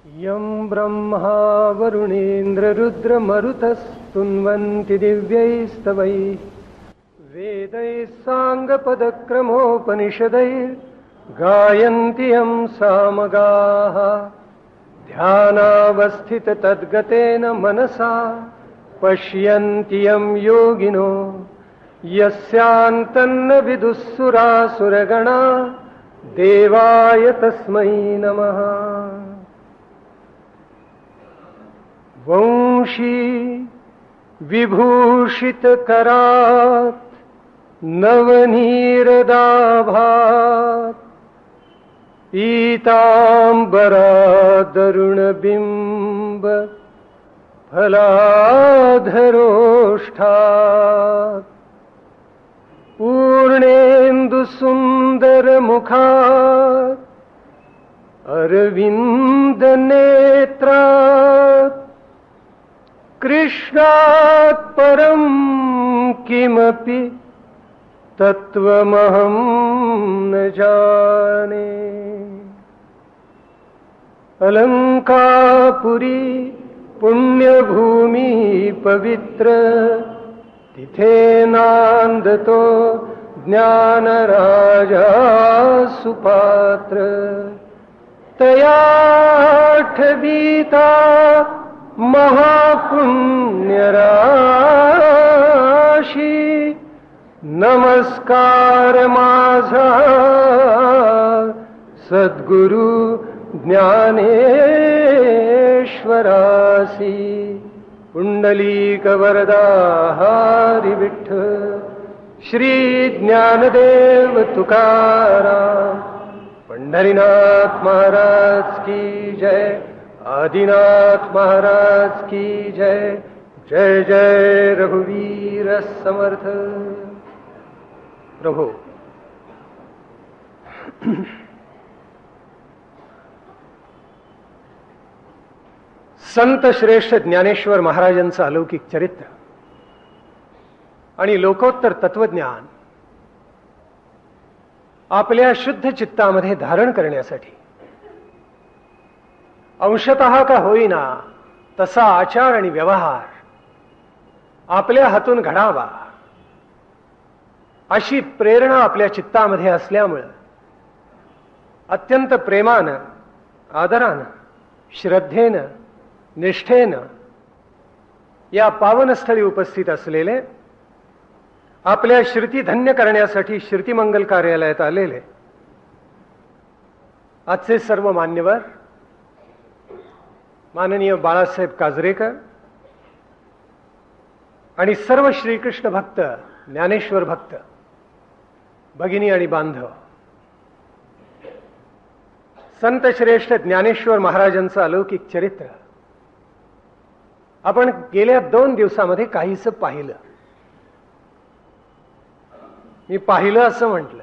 यं ब्रह्मा वरुणेन्द्ररुद्रमरुतस्तुन्वन्ति दिव्यैस्तवैः वेदैः साङ्गपदक्रमोपनिषदैर्गायन्ति यं सामगाः ध्यानावस्थिततद्गतेन मनसा पश्यन्ति यं योगिनो यस्यान्तन्न विदुःसुरासुरगणा देवाय तस्मै नमः। वंशी विभूषितकरात् नवनीरदाभात् पीताम्बरादरुणबिम्ब फलाधरोष्ठात् पूर्णेन्दुसुन्दरमुखात् अरविन्दनेत्रात् कृष्णात् परं किमपि तत्त्वमहं न जाने। अलंकापुरी पुण्यभूमि पवित्र तिथेनान्दतो ज्ञानराजा सुपात्र तयाठवीता महापुण्यराशी नमस्कार माझा सद्गुरु ज्ञानेश्वरासी। पुंडलीकवरदा हरी विठ्ठल श्री ज्ञानदेव तुकाराम पंढरीनाथ महाराज की जय। आदिनाथ महाराज की जय। जय जय रघुवीर समर्थ प्रभु। संत श्रेष्ठ ज्ञानेश्वर महाराजांचं अलौकिक चरित्र आणि लोकोत्तर तत्वज्ञान आपल्या शुद्ध चित्तामध्ये धारण करण्यासाठी अंशतः का होईना तसा आचार आणि व्यवहार आपल्या हातून घडावा अशी प्रेरणा आपल्या चित्तामध्ये असल्यामुळे अत्यंत प्रेमानं, आदरानं, श्रद्धेनं, निष्ठेनं या पावनस्थळी उपस्थित असलेले, आपल्या श्रुती धन्य करण्यासाठी श्रुतिमंगल कार्यालयात आलेले आजचे सर्व मान्यवर, माननीय बाळासाहेब काजरेकर आणि सर्व श्रीकृष्ण भक्त, ज्ञानेश्वर भक्त, भगिनी आणि बांधव, संत श्रेष्ठ ज्ञानेश्वर महाराजांचं अलौकिक चरित्र आपण गेल्या 2 दिवसामध्ये काहीसं पाहिलं. मी पाहिलं असं म्हटलं,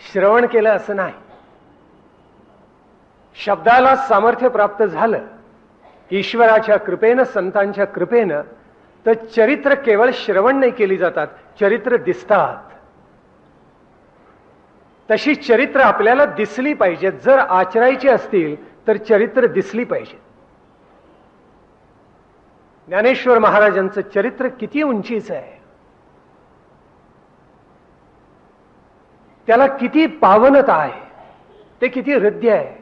श्रवण केलं असं नाही. शब्दाला सामर्थ्य प्राप्त झालं ईश्वराच्या कृपेनं, संतांच्या कृपेनं, तर चरित्र केवळ श्रवण नाही केली जातात, चरित्र दिसतात. तशी चरित्र आपल्याला दिसली पाहिजेत. जर आचरायची असतील तर चरित्र दिसली पाहिजे. ज्ञानेश्वर महाराजांचं चरित्र किती उंचीचं आहे, त्याला किती पावनता आहे, ते किती हृदय आहे,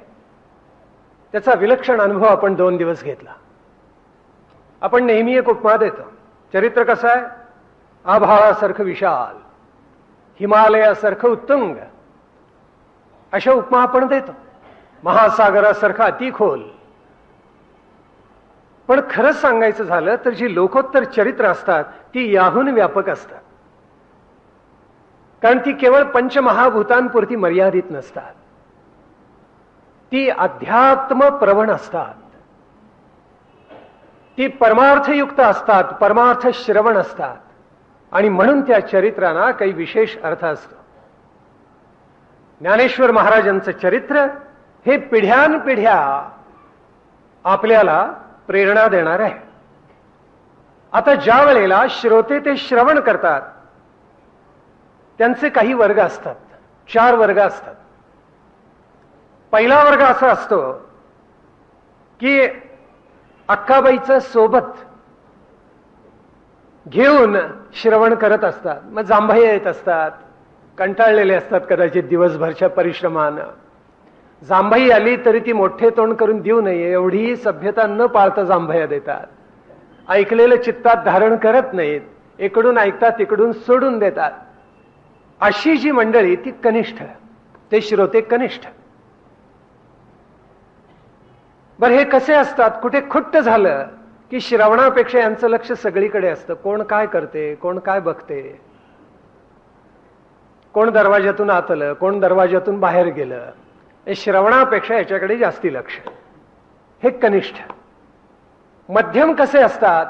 त्याचा विलक्षण अनुभव आपण 2 दिवस घेतला. आपण नेहमी एक उपमा देतो. चरित्र कसं आहे? आभाळासारखं विशाल, हिमालयासारखं उत्तुंग, अशा उपमा आपण देतो. महासागरासारखं अतिखोल. पण खरंच सांगायचं झालं तर जी लोकोत्तर चरित्र असतात ती याहून व्यापक असतात. कारण ती केवळ पंचमहाभूतांपुरती मर्यादित नसतात. ती अध्यात्म प्रवण असतात, ती परमार्थयुक्त असतात, परमार्थ श्रवण असतात. आणि म्हणून त्या चरित्रांना काही विशेष अर्थ असतो. ज्ञानेश्वर महाराजांचं चरित्र हे पिढ्यानपिढ्या आपल्याला प्रेरणा देणार आहे. आता ज्या वेळेला श्रोते ते श्रवण करतात त्यांचे काही वर्ग असतात, 4 वर्ग असतात. पहिला वर्ग असा असतो की अक्काबाईचं सोबत घेऊन श्रवण करत असतात. मग जांभई येत असतात, कंटाळलेले असतात कदाचित दिवसभरच्या परिश्रमानं. जांभई आली तरी ती मोठे तोंड करून देऊ नये एवढी सभ्यता न पाळता जांभया देतात. ऐकलेलं चित्तात धारण करत नाहीत, इकडून ऐकतात तिकडून सोडून देतात. अशी जी मंडळी ती कनिष्ठ, ते श्रोते कनिष्ठ. बर हे कसे असतात? कुठे खुट्ट झालं की श्रवणापेक्षा यांचं लक्ष सगळीकडे असतं. कोण काय करते, कोण काय बघते, कोण दरवाज्यातून आत आलं, कोण दरवाज्यातून बाहेर गेलं, हे श्रवणापेक्षा याच्याकडे जास्ती लक्ष. हे कनिष्ठ. मध्यम कसे असतात?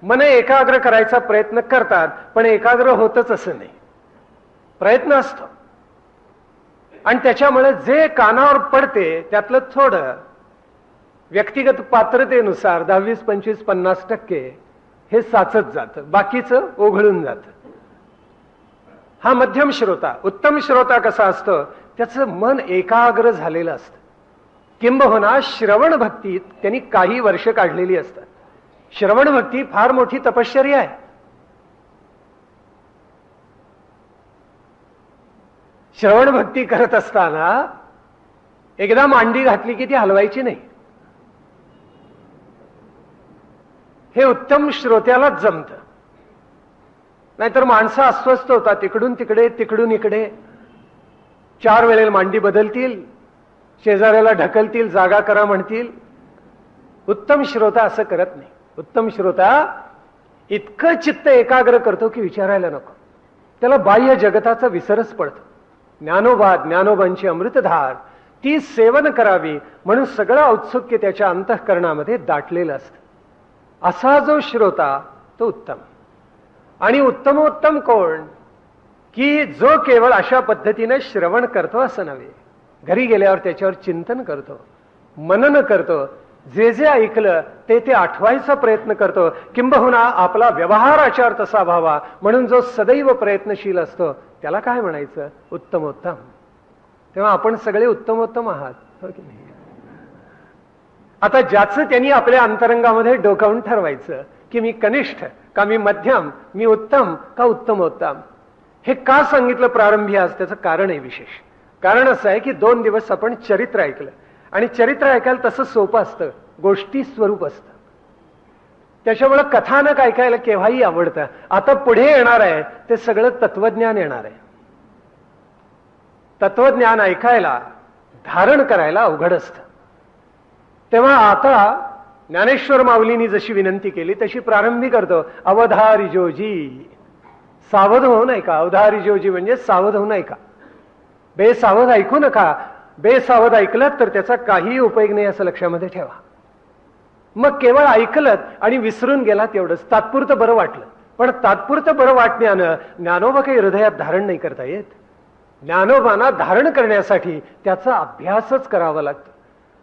मन एकाग्र करायचा प्रयत्न करतात, पण एकाग्र होतच असं नाही, प्रयत्न असतो. आणि त्याच्यामुळे जे कानावर पडते त्यातलं थोडं व्यक्तिगत पात्रतेनुसार 10, 20, 25, 50% हे साचत जातं, बाकीचं ओघळून जातं. हा मध्यम श्रोता. उत्तम श्रोता कसा असतो? त्याचं मन एकाग्र झालेलं असतं. किंबहुना श्रवण भक्तीत त्यांनी काही वर्ष काढलेली असतात. श्रवण भक्ती फार मोठी तपश्चर्या आहे. श्रवण भक्ती करत असताना एकदा मांडी घातली की ती हलवायची नाही. हे उत्तम श्रोत्यालाच जमतं. नाहीतर माणसं अस्वस्थ होतात, इकडून तिकडे तिकडून इकडे. 4 वेळेला मांडी बदलतील, शेजाऱ्याला ढकलतील, जागा करा म्हणतील. उत्तम श्रोता असं करत नाही. उत्तम श्रोता इतकं चित्त एकाग्र करतो की विचारायला नको. त्याला बाह्य जगताचा विसरच पडतो. ज्ञानोबा, ज्ञानोबांची अमृतधार ती सेवन करावी म्हणून सगळं औत्सुक्य त्याच्या अंतःकरणामध्ये दाटलेलं असतं. असा जो श्रोता तो उत्तम. आणि उत्तमोत्तम कोण? की जो केवळ अशा पद्धतीने श्रवण करतो असं नव्हे, घरी गेल्यावर त्याच्यावर चिंतन करतो, मनन करतो, जे जे ऐकलं ते ते आठवायचा प्रयत्न करतो. किंबहुना आपला व्यवहार आचार तसा व्हावा म्हणून जो सदैव प्रयत्नशील असतो त्याला काय म्हणायचं? उत्तमोत्तम. तेव्हा आपण सगळे उत्तमोत्तम आहात, हो की नाही? आता ज्याचं त्यांनी आपल्या अंतरंगामध्ये डोकावून ठरवायचं की मी कनिष्ठ का मी मध्यम, मी उत्तम का उत्तमोत्तम. हे का सांगितलं प्रारंभी आज? त्याचं कारण आहे विशेष. कारण असं आहे की 2 दिवस आपण चरित्र ऐकलं आणि चरित्र ऐकायला तसं सोपं असतं, गोष्टी स्वरूप असतं. त्याच्यामुळे कथानक ऐकायला केव्हाही आवडतं. आता पुढे येणार आहे ते सगळं तत्वज्ञान येणार आहे. तत्वज्ञान ऐकायला, धारण करायला अवघड असतं. तेव्हा आता ज्ञानेश्वर माऊलींनी जशी विनंती केली तशी प्रारंभी करतो. अवधारिजोजी, सावध होऊन ऐका. अवधारिजोजी म्हणजे सावध होऊन ऐका. बेसावध ऐकू नका. बेसावध ऐकलं तर त्याचा काही उपयोग नाही असं लक्षामध्ये ठेवा. मग केवळ ऐकलं आणि विसरून गेला तेवढंच. तात्पुरतं बरं वाटलं, पण तात्पुरतं बरं वाटण्यानं ज्ञानोबा काही हृदयात धारण नाही करता येत. ज्ञानोबांना धारण करण्यासाठी त्याचा अभ्यासच करावा लागतो.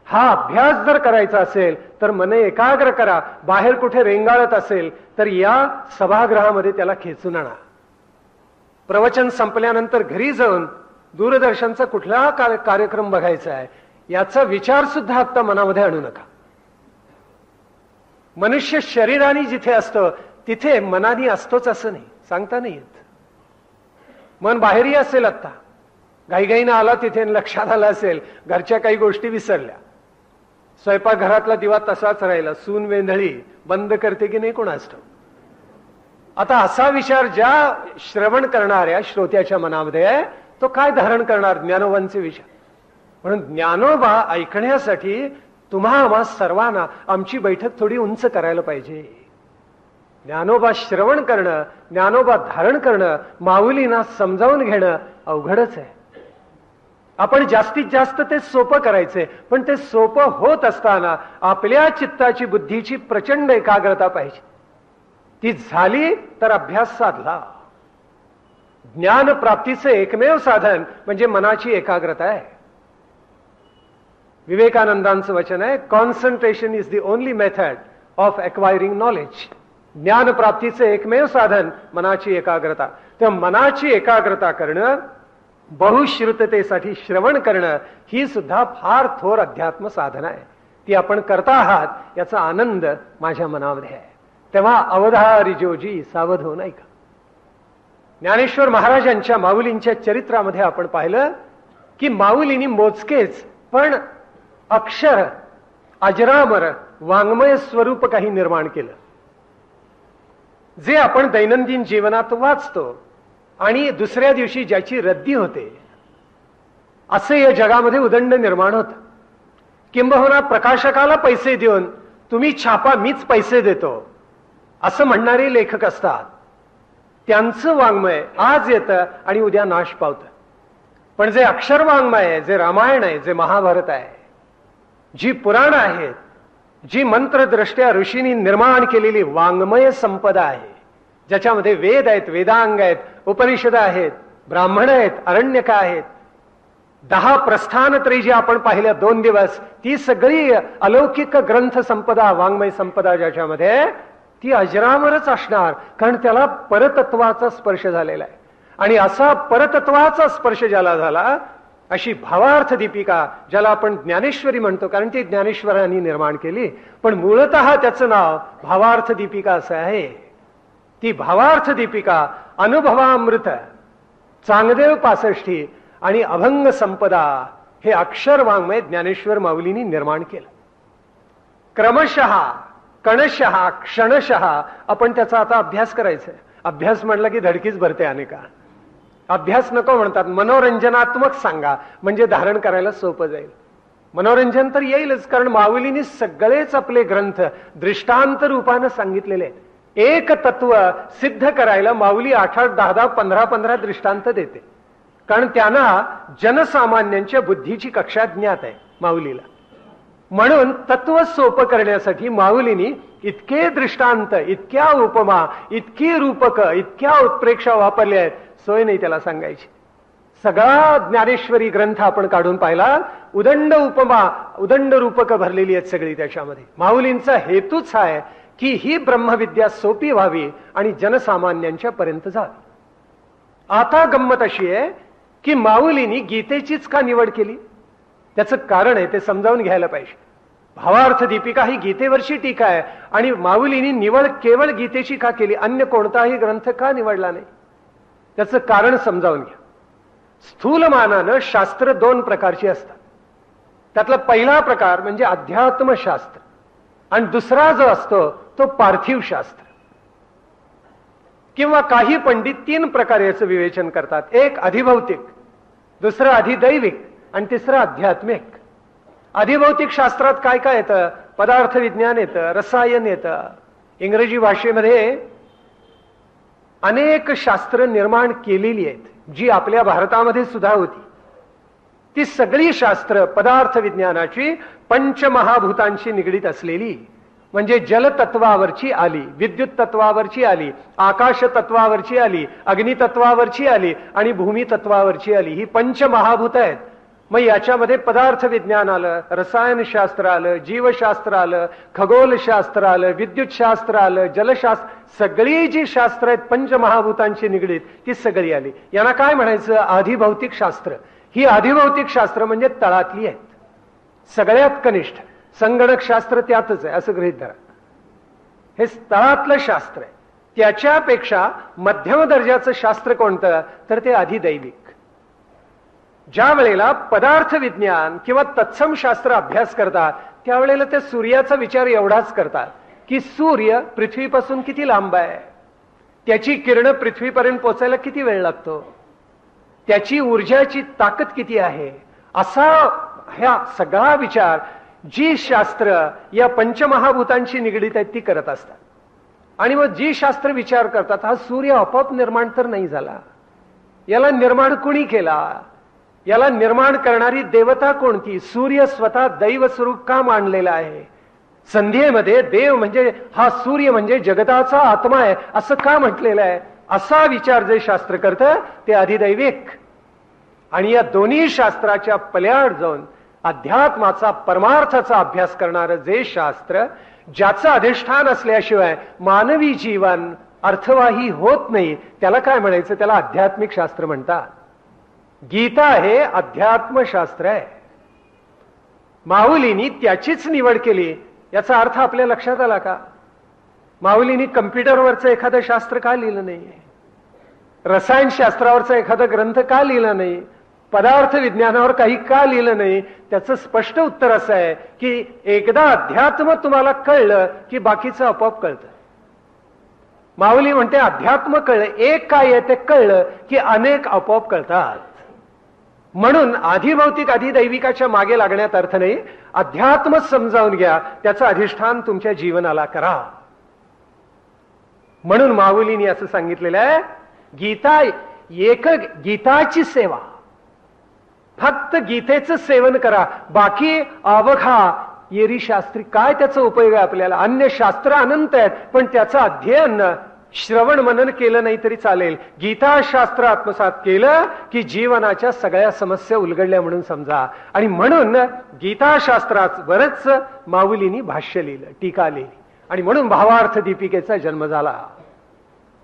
हा अभ्यास जर करायचा असेल तर मन एकाग्र करा. बाहेर कुठे रेंगाळत असेल तर या सभागृहामध्ये त्याला खेचून आणा. प्रवचन संपल्यानंतर घरी जाऊन दूरदर्शनचा कुठला कार्यक्रम बघायचा आहे याचा विचार सुद्धा आता मनामध्ये आणू नका. मनुष्य शरीराने जिथे असतो तिथे मनाने असतोच असं नाही, सांगता नाही येत. मन बाहेरही असेल, आता घाईघाईनं आला तिथे लक्षात आलं असेल घरच्या काही गोष्टी विसरल्या, स्वयंपाकघरातला दिवा तसाच राहिला, सून वेंधळी बंद करते की नाही कोणास ठाऊक. आता असा विचार ज्या श्रवण करणाऱ्या श्रोत्याच्या मनामध्ये आहे तो काय धारण करणार? ज्ञानोबांचे विचार. म्हणून ज्ञानोबा ऐकण्यासाठी तुम्हा आम्हा सर्वांना आमची बैठक थोडी उंच करायला पाहिजे. ज्ञानोबा श्रवण करणं, ज्ञानोबा धारण करणं, माऊलींना समजावून घेणं अवघडच आहे. आपण जास्तीत जास्त ते सोपं करायचंय, पण ते सोपं होत असताना आपल्या चित्ताची, बुद्धीची प्रचंड एकाग्रता पाहिजे. ती झाली तर अभ्यास साधला. ज्ञान प्राप्तीचे एकमेव साधन म्हणजे मनाची एकाग्रता आहे. विवेकानंदांचं वचन आहे, concentration is the only method of acquiring knowledge. ज्ञान प्राप्तीचे एकमेव साधन मनाची एकाग्रता. तर मनाची एकाग्रता करणं, बहुश्रुततेसाठी श्रवण करणं ही सुद्धा फार थोर अध्यात्म साधना आहे. ती आपण करता आहात याचा आनंद माझ्या मनामध्ये आहे. तेव्हा अवधारी जोजी सावध हो, नाही का? ज्ञानेश्वर महाराजांच्या माऊलींच्या चरित्रामध्ये आपण पाहिलं की माऊलींनी मोजकेच पण अक्षर अजरामर वाङ्मय स्वरूप काही निर्माण केलं, जे आपण दैनंदिन जीवनात वाचतो आणि दुसऱ्या दिवशी ज्याची रद्दी होते, असे या जगामध्ये उदंड निर्माण होतं. किंबहुना प्रकाशकाला पैसे देऊन तुम्ही छापा, मीच पैसे देतो, असं म्हणणारे लेखक असतात. त्यांचं वाङ्मय आज येतं आणि उद्या नाश पावतं. पण जे अक्षर वाङ्मय आहे, जे रामायण आहे, जे महाभारत आहे, जी पुराण आहेत, जी मंत्रदृष्ट्या ऋषींनी निर्माण केलेली वाङ्मय संपदा आहे, ज्याच्यामध्ये वेद आहेत, वेदांग आहेत, उपनिषद आहेत, ब्राह्मण आहेत, अरण्यका आहेत, 10 प्रस्थानत्रयी जी आपण पाहिल्या 2 दिवस, ती सगळी अलौकिक ग्रंथ संपदा, वाङ्मय संपदा ज्याच्यामध्ये, ती अजरामरच असणार, कारण त्याला परतत्वाचा स्पर्श झालेला आहे. आणि असा परतत्वाचा स्पर्श ज्याला झाला, अशी भावार्थ दीपिका, ज्याला आपण ज्ञानेश्वरी म्हणतो, कारण ती ज्ञानेश्वरांनी निर्माण केली, पण मूळतः त्याचं नाव भावार्थ दीपिका असं आहे. ती भावार्थ दीपिका अनुभवामृत, चांगदेव 65 आणि अभंग संपदा हे अक्षर वाङ्मय ज्ञानेश्वर माऊलींनी निर्माण केलं. क्रमशः कणशः क्षणशः आपण त्याचा आता अभ्यास करायचा आहे. अभ्यास म्हटलं की धडकीच भरते अनेका. अभ्यास नको म्हणतात, मनोरंजनात्मक सांगा, म्हणजे धारण करायला सोपं जाईल. मनोरंजन तर येईलच, कारण माऊलींनी सगळेच आपले ग्रंथ दृष्टांत रूपानं सांगितलेले आहेत. एक तत्व सिद्ध करायला माऊली 8-8, 10-10, 15-15 दृष्टांत देते, कारण त्यांना जनसामान्यांच्या बुद्धीची कक्षा ज्ञात आहे माऊलीला. म्हणून तत्व सोपं करण्यासाठी माऊलींनी इतके दृष्टांत, इतक्या उपमा, इतकी रूपक, इतक्या उत्प्रेक्षा वापरल्या आहेत, सोय नाही त्याला सांगायची. सगळा ज्ञानेश्वरी ग्रंथ आपण काढून पाहिला, उदंड उपमा, उदंड रूपक भरलेली आहेत सगळी त्याच्यामध्ये. माऊलींचा हेतूच आहे की ही ब्रह्मविद्या सोपी व्हावी आणि जनसामान्यांच्या पर्यंत जावी. आता गंमत अशी आहे की माऊलींनी गीतेचीच का निवड केली? त्याचं कारण आहे, ते समजावून घ्यायला पाहिजे. भावार्थ दीपिका ही गीतेवरची टीका आहे, आणि माऊलींनी निवड केवळ गीतेची का केली, अन्य कोणताही ग्रंथ का निवडला नाही? त्याचं कारण समजावून घ्या. स्थूलमानानं शास्त्र 2 प्रकारची असतात. त्यातला पहिला प्रकार म्हणजे अध्यात्मशास्त्र, आणि दुसरा जो असतो तो पार्थिव शास्त्र. किंवा काही पंडित 3 प्रकारे याचं विवेचन करतात. एक अधिभौतिक, दुसरं अधिदैविक, आणि तिसरं आध्यात्मिक. अधिभौतिक शास्त्रात काय काय येतं? पदार्थ विज्ञान येतं, रसायन येतं. इंग्रजी भाषेमध्ये अनेक शास्त्र निर्माण केलेली आहेत, जी आपल्या भारतामध्ये सुद्धा होती. ती सगळी शास्त्र पदार्थ विज्ञानाची पंचमहाभूतांशी निगडीत असलेली, म्हणजे जलतत्वावरची आली, विद्युत तत्वावरची आली, आकाश तत्वावरची आली, अग्नितत्वावरची आली आणि भूमी तत्वावरची आली. ही पंचमहाभूत आहेत. मग याच्यामध्ये पदार्थ विज्ञान आलं, रसायनशास्त्र आलं, जीवशास्त्र आलं, खगोलशास्त्र आलं, विद्युतशास्त्र आलं, जलशास्त्र, सगळी जी शास्त्र आहेत पंचमहाभूतांशी निगडीत ती सगळी आली. यांना काय म्हणायचं? अधिभौतिक शास्त्र. ही अधिभौतिक शास्त्र म्हणजे तळातली आहेत, सगळ्यात कनिष्ठ. संगणक शास्त्र त्यातच आहे असं गृहीत धरा. हे तळातलं शास्त्र आहे. त्याच्यापेक्षा मध्यम दर्जाचं शास्त्र कोणतं? तर ते अधिदैविक. ज्या वेळेला पदार्थ विज्ञान किंवा तत्सम शास्त्र अभ्यास करतात, त्यावेळेला ते सूर्याचा विचार एवढाच करतात की सूर्य पृथ्वीपासून किती लांब आहे, त्याची किरण पृथ्वीपर्यंत पोहोचायला किती वेळ लागतो, त्याची ऊर्जाची ताकद किती आहे. असा ह्या सगळा विचार जी शास्त्र या पंचमहाभूतांशी निगडीत आहेत ती करत असतात. आणि मग जी शास्त्र विचार करतात, हा सूर्य आपोआप निर्माण तर नाही झाला, याला निर्माण कोणी केला, याला निर्माण करणारी देवता कोणती, सूर्य स्वतः दैव स्वरूप का मानलेला आहे, संध्येमध्ये देव म्हणजे हा सूर्य म्हणजे जगताचा आत्मा आहे असं का म्हटलेलं आहे, असा विचार जे शास्त्र करतं ते अधिदैविक. आणि या दोन्ही शास्त्राच्या पल्याड जाऊन अध्यात्माचा परमार्थाचा अभ्यास करणारं जे शास्त्र, ज्याचं अधिष्ठान असल्याशिवाय मानवी जीवन अर्थवाही होत नाही, त्याला काय म्हणायचं? त्याला आध्यात्मिक शास्त्र म्हणतात. गीता हे अध्यात्मशास्त्र आहे. माऊलींनी त्याचीच निवड केली, याचा अर्थ आपल्या लक्षात आला का? माऊलींनी कम्प्युटरवरचं एखादं शास्त्र का लिहिलं नाही? रसायनशास्त्रावरचा एखादा ग्रंथ का लिहिला नाही? पदार्थ विज्ञानावर काही का लिहिलं नाही? त्याचं स्पष्ट उत्तर असं आहे की एकदा अध्यात्म तुम्हाला कळलं की बाकीचं आपोआप कळतं. माऊली म्हणते अध्यात्म कळलं, एक काय आहे ते कळलं की अनेक आपोआप कळतात. म्हणून आधिभौतिक अधिदैविकाच्या मागे लागण्यात अर्थ नाही. अध्यात्म समजावून घ्या, त्याचं अधिष्ठान तुमच्या जीवनाला करा. म्हणून माऊलींनी असं सांगितलेलं आहे, गीता गीताची सेवा, फक्त गीतेचं सेवन करा, बाकी अवघा येरी शास्त्री काय त्याचा उपयोग आहे आपल्याला? अन्य शास्त्र अनंत आहेत, पण त्याचं अध्ययन श्रवण मनन केलं नाही तरी चालेल. गीता शास्त्र आत्मसात केलं की जीवनाच्या सगळ्या समस्या उलगडल्या म्हणून समजा. आणि म्हणून गीताशास्त्रात बरंच माऊलींनी भाष्य लिहिलं, टीका लिहिली, आणि म्हणून भावार्थ दीपिकेचा जन्म झाला.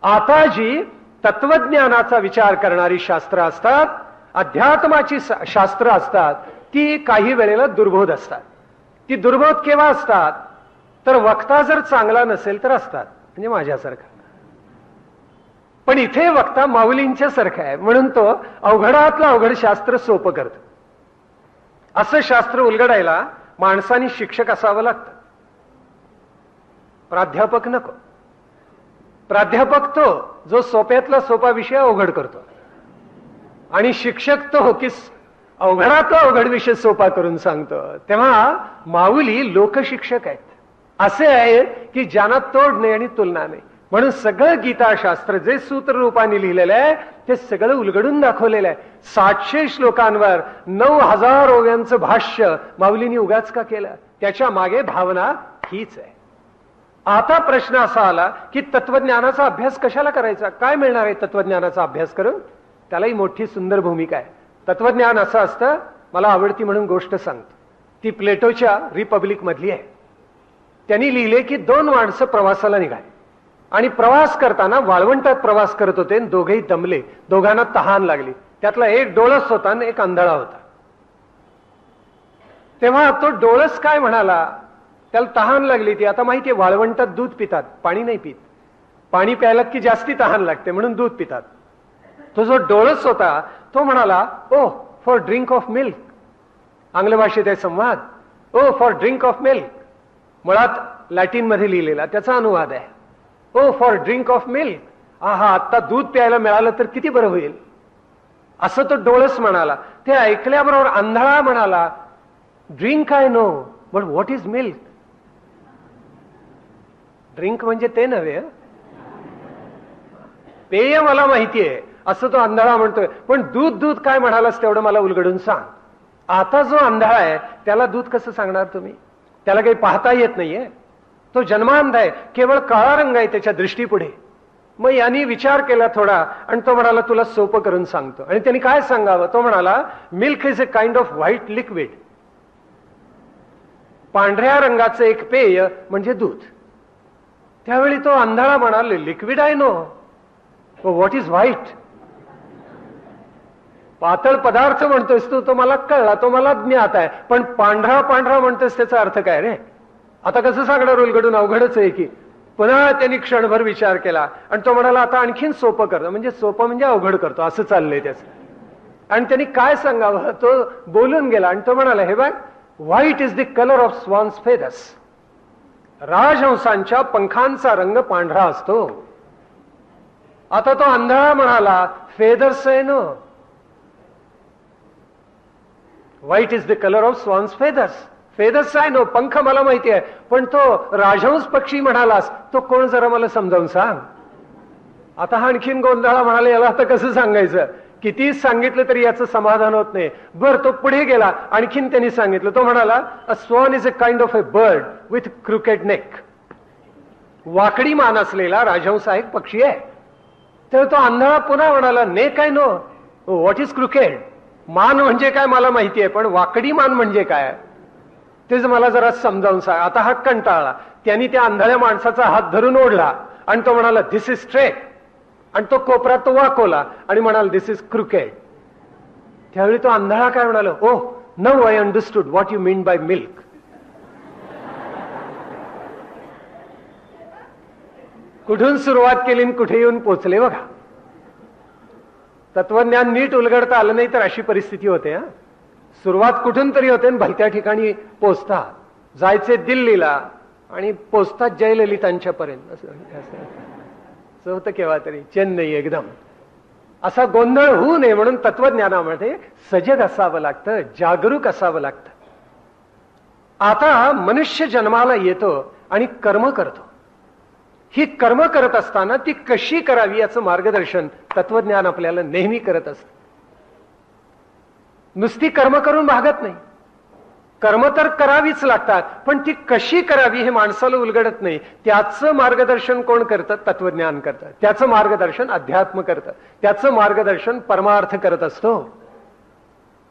आता जी तत्वज्ञानाचा विचार करणारी शास्त्र असतात, अध्यात्माची शास्त्र असतात, ती काही वेळेला दुर्बोध असतात. ती दुर्बोध केव्हा असतात? तर वक्ता जर चांगला नसेल तर असतात, म्हणजे माझ्यासारखा. पण इथे वक्ता माऊलींच्या सारखा आहे, म्हणून तो अवघडातलं अवघड शास्त्र सोपं करतो. असं शास्त्र उलगडायला माणसाने शिक्षक असावं लागतं, प्राध्यापक नको. प्राध्यापक तो जो सोप्यातला सोपा विषय अवघड करतो, आणि शिक्षक तो की अवघडातला अवघड विषय सोपा करून सांगतो. तेव्हा माऊली लोकशिक्षक आहेत. असे आहे की ज्यांना तोड नाही आणि तुलना नाही. म्हणून सगळं गीताशास्त्र जे सूत्र रूपाने लिहिलेलं आहे ते सगळं उलगडून दाखवलेलं आहे. 700 श्लोकांवर 9000 ओव्यांचं भाष्य माऊलींनी उगाच का केलं? त्याच्या मागे भावना हीच आहे. आता प्रश्न असा आला की तत्वज्ञानाचा अभ्यास कशाला करायचा? काय मिळणार आहे तत्वज्ञानाचा अभ्यास करून? त्यालाही मोठी सुंदर भूमिका आहे. तत्वज्ञान असं असतं, मला आवडती म्हणून गोष्ट सांगतो, ती प्लेटोच्या रिपब्लिक मधली आहे. त्यांनी लिहिले की 2 माणसं प्रवासाला निघाले, आणि प्रवास करताना वाळवंटात प्रवास करत होते, दोघेही दमले, दोघांना तहान लागली. त्यातला एक डोळस होता आणि एक आंधळा होता. तेव्हा तो डोळस काय म्हणाला? त्याला तहान लागली, ती आता माहितीये वाळवंटात दूध पितात, पाणी नाही पित. पाणी प्यायला की जास्ती तहान लागते म्हणून दूध पितात. तो जो डोळस होता तो म्हणाला, oh for drink of milk. आंग्ल भाषेत आहे संवाद, oh for drink of milk. मुळात लॅटिन मध्ये लिहिलेला त्याचा अनुवाद आहे, oh for drink of milk. आहा, आता दूध प्यायला मिळालं तर किती बरं होईल, असं तो डोळस म्हणाला. ते ऐकल्याबरोबर आंधळा म्हणाला, drink I know but what is milk? Drink म्हणजे ते नव्हे, पेय मला माहितीये, असं तो आंधळा म्हणतोय. पण दूध दूध काय म्हणालास तेवढं मला उलगडून सांग. आता जो आंधळा आहे त्याला दूध कसं सांगणार तुम्ही? त्याला काही पाहता येत नाहीये, तो जन्मांध आहे, केवळ काळा रंग आहे त्याच्या दृष्टीपुढे. मग यांनी विचार केला थोडा आणि तो म्हणाला, तुला सोपं करून सांगतो. आणि त्यांनी काय सांगावं? तो म्हणाला, milk is a kind off white liquid. पांढऱ्या रंगाचं एक पेय म्हणजे दूध. त्यावेळी तो आंधळा म्हणाला, liquid I know, what is white? पातळ पदार्थ म्हणतोयस तू, तो मला कळला, तो मला ज्ञात आहे, पण पांढरा पांढरा म्हणतोयस त्याचा अर्थ काय रे? आता कसं सांगणार उलगडून? अवघडच आहे की. पुन्हा त्यांनी क्षणभर विचार केला आणि तो म्हणाला, आता आणखीन सोपं करतो. म्हणजे सोपं म्हणजे अवघड करतो असं चाललंय त्याचं. आणि त्यांनी काय सांगावं तो बोलून गेला आणि तो म्हणाला, हे बघ, white is the colour of swans feathers. राजहंसांच्या पंखांचा रंग पांढरा असतो. आता तो आंधळा म्हणाला, फेदर्स आहे no, white is the colour of swans feathers. Feathers आहे नो, पंख मला माहिती आहे, पण तो राजहंस पक्षी म्हणालास तो कोण, जरा मला समजावून सांग. आता हा आणखीन गोंधळा म्हणाला, याला आता कसं सांगायचं? किती सांगितलं तरी याचं समाधान होत नाही. बर, तो पुढे गेला, आणखीन त्यांनी सांगितलं. तो म्हणाला, a swan is a kind of a bird with crooked neck. वाकडी मान असलेला राजहंस हा एक पक्षी आहे. तर तो आंधळा पुन्हा म्हणाला, neck I know, what is crooked? मान म्हणजे काय मला माहिती आहे, पण वाकडी मान म्हणजे काय तेच मला जरा समजावून सांग. आता हा कंटाळला. त्यांनी त्या आंधळ्या माणसाचा हात धरून ओढला आणि तो म्हणाला, धिस इज स्ट्रेट. आणि तो कोपऱ्यात तो वाकवला आणि म्हणाला, धिस इज क्रुकेड. त्यावेळी तो आंधळा काय म्हणाला, oh now I understood what you mean by milk. कुठून सुरुवात केली आणि कुठे येऊन पोचले बघा. तत्वज्ञान नीट उलगडता आलं नाही तर अशी परिस्थिती होते. सुरुवात कुठून तरी होते आणि भलत्या ठिकाणी पोचतात. जायचे दिल्लीला आणि पोचतात जयललितांच्यापर्यंत असं होतं केव्हा तरी. चेन्नई एकदम असा गोंधळ होऊ नये म्हणून तत्वज्ञानामध्ये सजग असावं लागतं, जागरूक असावं लागतं. आता मनुष्य जन्माला येतो आणि कर्म करतो. ही कर्म करत असताना ती कशी करावी याचं मार्गदर्शन तत्वज्ञान आपल्याला नेहमी करत असतं. नुसती कर्म करून भागत नाही. कर्म तर करावीच लागतात, पण ती कशी करावी हे माणसाला उलगडत नाही. त्याचं मार्गदर्शन कोण करतं? तत्वज्ञान करतं. त्याचं मार्गदर्शन अध्यात्म करतं. त्याचं मार्गदर्शन परमार्थ करत असतो.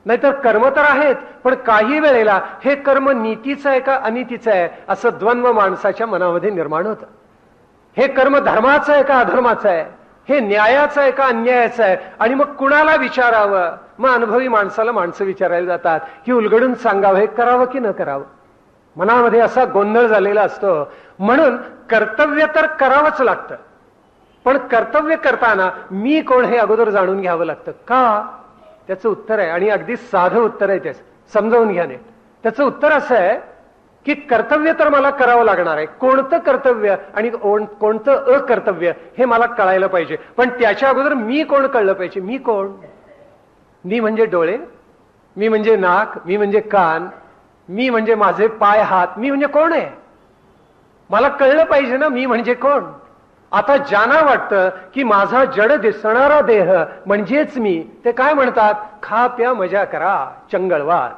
नाहीतर कर्म तर आहेत, पण काही वेळेला हे कर्म नीतीचं आहे का अनितीचं आहे असं द्वंद्व माणसाच्या मनामध्ये निर्माण होतं. हे कर्म धर्माचं आहे का अधर्माचं आहे, हे न्यायाचं आहे का अन्यायाचं आहे, आणि मग कुणाला विचारावं? मग अनुभवी माणसाला माणसं विचारायला जातात की उलगडून सांगावं हे करावं की न करावं. मनामध्ये असा गोंधळ झालेला असतो. म्हणून कर्तव्य तर करावंच लागतं, पण कर्तव्य करताना मी कोण हे अगोदर जाणून घ्यावं लागतं. का? त्याचं उत्तर आहे, आणि अगदी साधं उत्तर आहे, त्याचं समजावून घ्या नीट. त्याचं उत्तर असं आहे की कर्तव्य तर मला करावं लागणार आहे. कोणतं कर्तव्य आणि कोणतं अकर्तव्य हे मला कळायला पाहिजे, पण त्याच्या अगोदर मी कोण कळलं पाहिजे. मी कोण? मी म्हणजे डोळे, मी म्हणजे नाक, मी म्हणजे कान, मी म्हणजे माझे पाय हात, मी म्हणजे कोण आहे मला कळलं पाहिजे ना, मी म्हणजे कोण. आता ज्यांना वाटतं की माझा जड दिसणारा देह म्हणजेच मी, ते काय म्हणतात? खा प्या मजा करा चंगळवाद.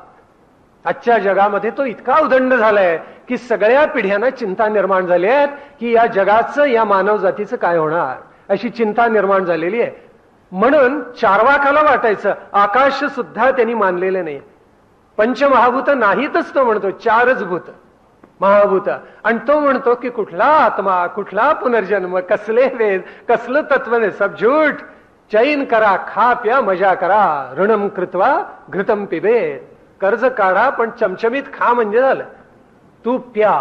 आजच्या जगामध्ये तो इतका उदंड झालाय की सगळ्या पिढ्यांना चिंता निर्माण झाली आहे की या जगाचं, या मानव जातीचं काय होणार, अशी चिंता निर्माण झालेली आहे. म्हणून चार्वाकाला वाटायचं आकाश सुद्धा त्यांनी मानलेलं नाही. पंचमहाभूत नाहीतच तो म्हणतो, चारच भूत महाभूत. आणि तो म्हणतो की कुठला आत्मा, कुठला पुनर्जन्म, कसले वेद, कसलं तत्वने, सब झूठ. चैन करा, खा प्या मजा करा, ऋणम कृत्वा घृतम पिबेत. कर्ज काढा पण चमचमीत खा म्हणजे झालं. तू प्या,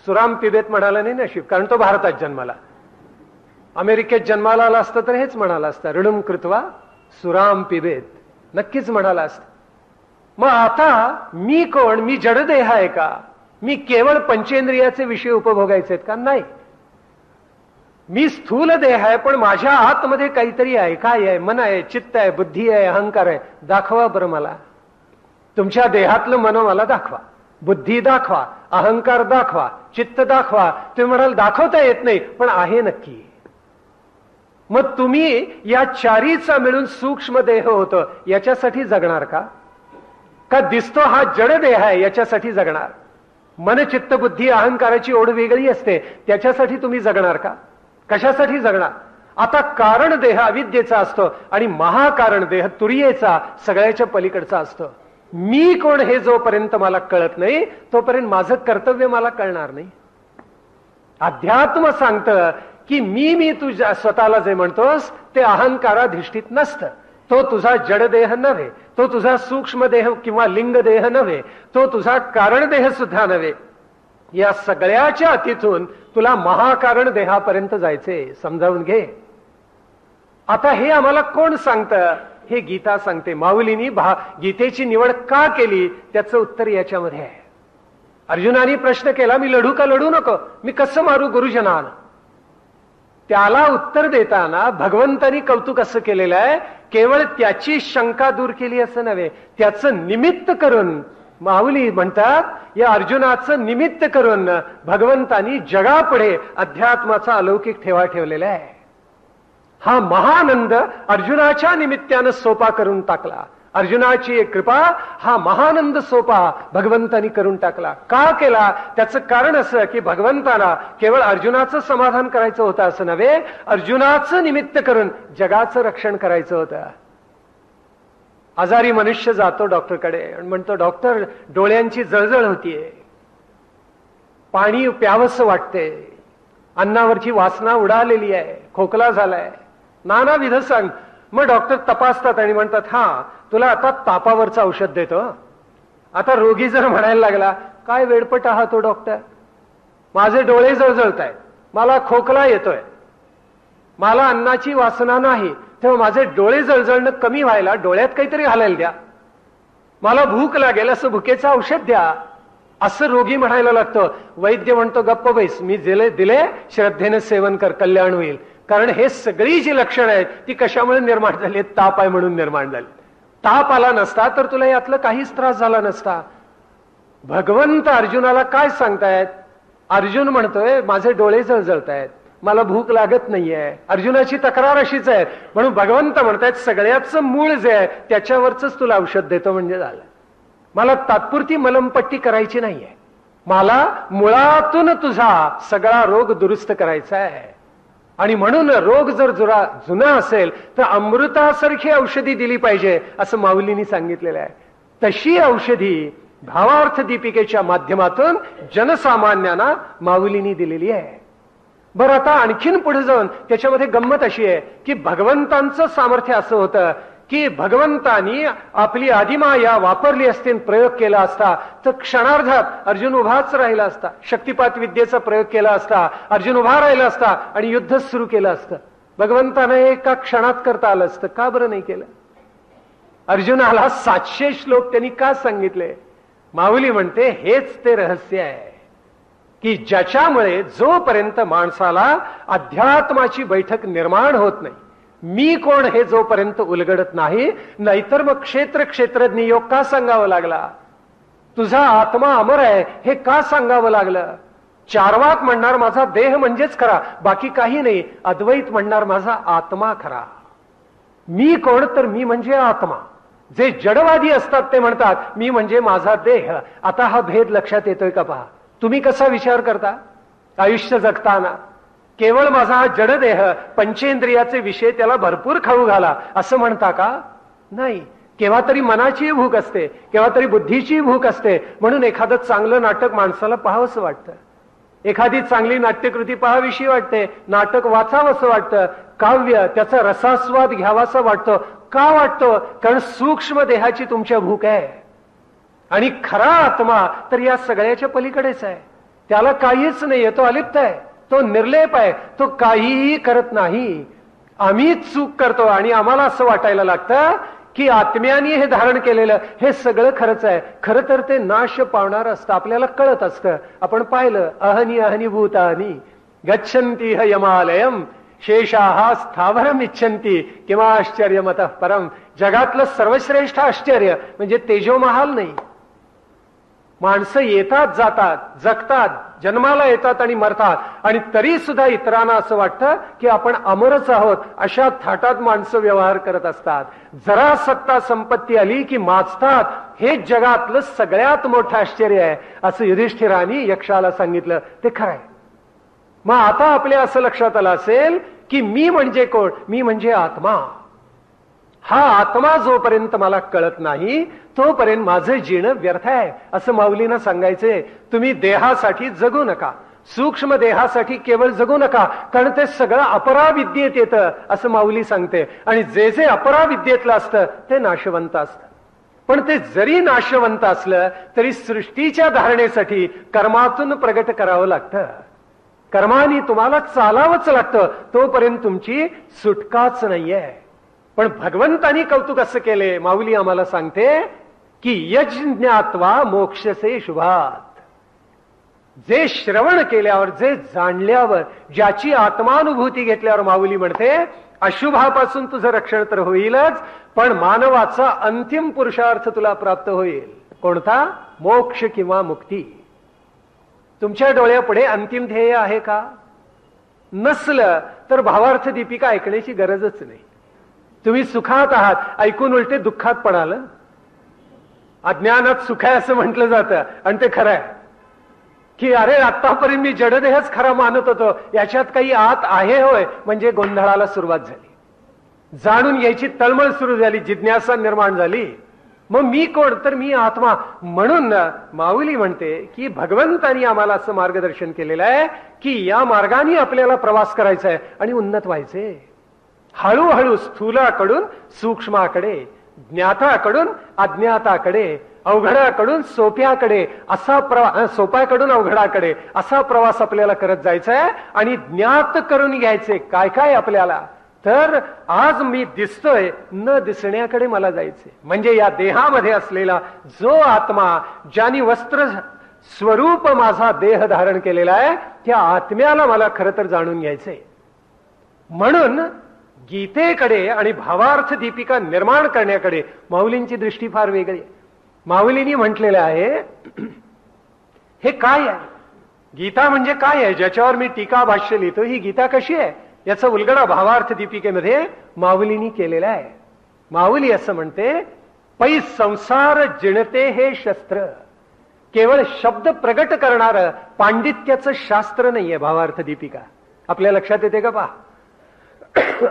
सुराम पिबेत म्हणाला नाही नशीब, कारण तो भारतात जन्माला. अमेरिकेत जन्माला आला असतं तर हेच म्हणाला असतं, ऋणम कृत्वा सुराम पिबेत, नक्कीच म्हणाला असतं. मग आता मी कोण? मी जडदेह आहे का? मी केवळ पंचेंद्रियाचे विषय उपभोगायचे आहेत का? नाही. मी स्थूल देह आहे, पण माझ्या आतमध्ये काहीतरी आहे. काय आहे? मन आहे, चित्त आहे, बुद्धी आहे, अहंकार आहे. दाखवा बरं मला. तुमच्या देहातलं मन मला दाखवा, बुद्धी दाखवा, अहंकार दाखवा, चित्त दाखवा. तुम्ही म्हणाल दाखवता येत नाही, पण आहे नक्की. मग तुम्ही या चारीचा मिळून सूक्ष्म देह होतं याच्यासाठी जगणार का? का दिसतो हा जड देह आहे याच्यासाठी जगणार? मन चित्त बुद्धी अहंकाराची ओढ वेगळी असते, त्याच्यासाठी तुम्ही जगणार का? कशासाठी जगणार? आता कारण देह अविद्येचा असतो आणि महाकारण देह तुर्येचा, सगळ्याच्या पलीकडचा असतो. मी कोण हे जोपर्यंत मला कळत नाही तोपर्यंत माझं कर्तव्य मला कळणार नाही. अध्यात्म सांगतं की मी तुझ्या स्वतःला जे म्हणतोस ते अहंकाराधिष्ठित नसतं. तो तुझा जडदेह नव्हे, तो तुझा सूक्ष्म देह किंवा लिंग देह नव्हे, तो तुझा कारण देह सुद्धा नव्हे. या सगळ्याच्या अतीतून तुला महाकारण देहापर्यंत जायचे. समजावून घे. आता हे आम्हाला कोण सांगतं? हे गीता सांगते. माऊलींनी गीतेची निवड का केली त्याचं उत्तर याच्यामध्ये आहे. अर्जुनाने प्रश्न केला, मी लढू का? लढू नको, मी कसं मारू गुरुजनांना? त्याला उत्तर देताना भगवंतानी कौतुक असं केलेलं आहे, केवळ त्याची शंका दूर केली असं नव्हे, त्याचं निमित्त करून. माऊली म्हणतात या अर्जुनाचं निमित्त करून भगवंतानी जगापुढे अध्यात्माचा अलौकिक ठेवा ठेवलेला आहे. हा महानंद अर्जुनाच्या निमित्तानं सोपा करून टाकला. अर्जुनाची एक कृपा, हा महानंद सोपा भगवंतानी करून टाकला. का केला? त्याचं कारण असं की भगवंताला केवळ अर्जुनाचं समाधान करायचं होतं असं नव्हे, अर्जुनाचं निमित्त करून जगाचं रक्षण करायचं होतं. आजारी मनुष्य जातो डॉक्टरकडे आणि म्हणतो, डॉक्टर डोळ्यांची जळजळ होतीये, पाणी प्यावंसं वाटते, अन्नावरची वासना उडालेली आहे, खोकला झालाय, नानाविध सांग. मग डॉक्टर तपासतात आणि म्हणतात, हा तुला आता तापावरचं औषध देतो, आता रोगी जर म्हणायला लागला, काय वेडपट आहात तो डॉक्टर, माझे डोळे जळजळत आहेत, मला खोकला येतोय, मला अन्नाची वासना नाही, तेव्हा माझे डोळे जळजळणं कमी व्हायला डोळ्यात काहीतरी घालायला द्या, मला भूक लागेल असं भुकेचं औषध द्या, असं रोगी म्हणायला लागतं. वैद्य म्हणतो गप्प बैस, मी दिले श्रद्धेने सेवन कर, कल्याण होईल. कारण हे सगळी जी लक्षणं आहेत ती कशामुळे निर्माण झाली? ताप आहे म्हणून निर्माण झाली. ताप आला नसता तर तुला यातलं काहीच त्रास झाला नसता. भगवंत अर्जुनाला काय सांगतायत? अर्जुन म्हणतोय माझे डोळे जळजळतायत, मला भूक लागत नाहीये. अर्जुनाची तक्रार अशीच आहे. म्हणून भगवंत म्हणतायत सगळ्याच मूळ जे आहे त्याच्यावरच तुला औषध देतो म्हणजे झालं. मला तात्पुरती मलमपट्टी करायची नाहीये, मला मुळातून तुझा सगळा रोग दुरुस्त करायचा आहे. आणि म्हणून रोग जर जुना असेल तर अमृतासारखी औषधी दिली पाहिजे असं माऊलींनी सांगितलेलं आहे. तशी औषधी भावार्थ दीपिकेच्या माध्यमातून जनसामान्यांना माऊलींनी दिलेली आहे. बरं, आता आणखीन पुढे जाऊन त्याच्यामध्ये गंमत अशी आहे की भगवंतांचं सामर्थ्य असं होतं की भगवंतांनी आपली आदिमाया वापरली असती, प्रयोग केला असता तर क्षणार्धात अर्जुन उभाच राहिला असता. शक्तिपात विद्येचा प्रयोग केला असता, अर्जुन उभा राहिला असता आणि युद्ध सुरू केलं असतं. भगवंतानं एका क्षणात करता आलं असतं, का बरं नाही केलं? अर्जुनाला 700 श्लोक त्यांनी का सांगितले? माऊली म्हणते हेच ते रहस्य आहे की ज्याच्यामुळे जोपर्यंत माणसाला अध्यात्माची बैठक निर्माण होत नाही, मी कोण हे जोपर्यंत उलगडत नाही, नाहीतर मग क्षेत्रज्ञ योग का सांगावं लागला? तुझा आत्मा अमर आहे हे का सांगावं लागलं? चार्वाक म्हणणार माझा देह म्हणजेच खरा, बाकी काही नाही. अद्वैत म्हणणार माझा आत्मा खरा. मी कोण? तर मी म्हणजे आत्मा. जे जडवादी असतात ते म्हणतात मी म्हणजे माझा देह. आता हा भेद लक्षात येतोय का पहा. तुम्ही कसा विचार करता आयुष्य जगताना? केवळ माझा हा जडदेह, पंचेंद्रियाचे विषय त्याला भरपूर खाऊ घाला असं म्हणता का? नाही. केव्हा तरी मनाची भूक असते, केव्हा तरी बुद्धीची भूक असते. म्हणून एखादं चांगलं नाटक माणसाला पाहावंसं वाटतं, एखादी चांगली नाट्यकृती पाहावीशी वाटते, नाटक वाचावंसं वाटतं, काव्य त्याचा रसास्वाद घ्यावासा वाटतो. का वाटतो? कारण सूक्ष्म देहाची तुमच्या भूक आहे. आणि खरा आत्मा तर या सगळ्याच्या पलीकडेच आहे. त्याला काहीच नाहीये, तो अलिप्त आहे, तो निर्लेप आहे, तो काहीही करत नाही. आम्हीच चूक करतो आणि आम्हाला असं वाटायला लागतं की आत्म्याने हे धारण केलेलं हे सगळं खरंच आहे. खरं तर ते नाश पावणार असतं, आपल्याला कळत असतं. आपण पाहिलं अहनी भूतानी गच्छन्ति यमालयम शेषाः स्थावरम इच्छन्ति किंवा आश्चर्यमतः परम. जगातलं सर्वश्रेष्ठ आश्चर्य म्हणजे तेजोमहाल नाही. माणसं येतात जातात, जगतात, जन्माला येतात आणि मरतात, आणि तरी सुद्धा इतरांना असं वाटतं की आपण अमरच आहोत. अशा थाटात माणसं व्यवहार करत असतात. जरा सत्ता संपत्ती आली की माजतात. हे जगातलं सगळ्यात मोठं आश्चर्य आहे असं युधिष्ठिराने यक्षाला सांगितलं. ते खरं आहे. मग आता आपल्या असं लक्षात आलं असेल की मी म्हणजे कोण? मी म्हणजे आत्मा. हा आत्मा जोपर्यंत मला कळत नाही तोपर्यंत माझं जीणं व्यर्थ आहे असं माऊलींना सांगायचंय. तुम्ही देहासाठी जगू नका, सूक्ष्म देहासाठी केवळ जगू नका, कारण ते सगळं अपराविद्येत येतं असं माऊली सांगते. आणि जे जे अपराविद्येतलं असतं ते नाशवंत असतं. पण ते जरी नाशवंत असलं तरी सृष्टीच्या धारणेसाठी कर्मातून प्रगट करावं लागतं. कर्माने तुम्हाला चालावंच लागतं, तोपर्यंत तुमची सुटकाच नाहीये. पण भगवंतानी कौतुक असं केले, माऊली आम्हाला सांगते की यज्ञात्वा मोक्षसे शुभात. जे श्रवण केल्यावर, जे जाणल्यावर, ज्याची आत्मानुभूती घेतल्यावर माऊली म्हणते अशुभापासून तुझं रक्षण तर होईलच, पण मानवाचा अंतिम पुरुषार्थ तुला प्राप्त होईल. कोणता? मोक्ष किंवा मुक्ती. तुमच्या डोळ्यापुढे अंतिम ध्येय आहे का? नसलं तर भावार्थ दीपिका ऐकण्याची गरजच नाही. तुम्ही सुखात आहात ऐकून उलटे दुःखात पडाल. अज्ञानात सुख आहे असं म्हटलं जातं आणि ते खरं आहे की अरे आतापर्यंत मी जडदेहच खरा मानत होतो, याच्यात काही आत आहे होय, म्हणजे गोंधळाला सुरुवात झाली. जाणून घ्यायची तळमळ सुरू झाली, जिज्ञासा निर्माण झाली. मग मी कोण? तर मी आत्मा. म्हणून माऊली म्हणते की भगवंतानी आम्हाला असं मार्गदर्शन केलेलं आहे की या मार्गाने आपल्याला प्रवास करायचा आहे आणि उन्नत व्हायचे. हळूहळू स्थूलाकडून सूक्ष्माकडे, ज्ञाताकडून अज्ञाताकडे अवघडाकडून सोप्याकडे असा प्रवास, सोप्याकडून अवघडाकडे असा प्रवास आपल्याला करत जायचा आहे आणि ज्ञात करून घ्यायचे काय काय आपल्याला. तर आज मी दिसतोय, न दिसण्याकडे मला जायचे. म्हणजे या देहामध्ये असलेला जो आत्मा, ज्याने वस्त्र स्वरूप माझा देह धारण केलेला आहे, त्या आत्म्याला मला खरं तर जाणून घ्यायचंय. म्हणून गीतेकडे आणि भावार्थ दीपिका निर्माण करण्याकडे माऊलींची दृष्टी फार वेगळी आहे. माऊलींनी म्हटलेलं आहे, हे काय आहे गीता, म्हणजे काय आहे, ज्याच्यावर मी टीका भाष्य लिहितो, ही गीता कशी आहे, याचा उलगडा भावार्थ दीपिकेमध्ये माऊलींनी केलेला आहे. माऊली असं म्हणते, पै संसार जिणते हे शस्त्र. केवळ शब्द प्रगट करणार पांडित्याचं शास्त्र नाहीये भावार्थ दीपिका. आपल्या लक्षात येते का पहा.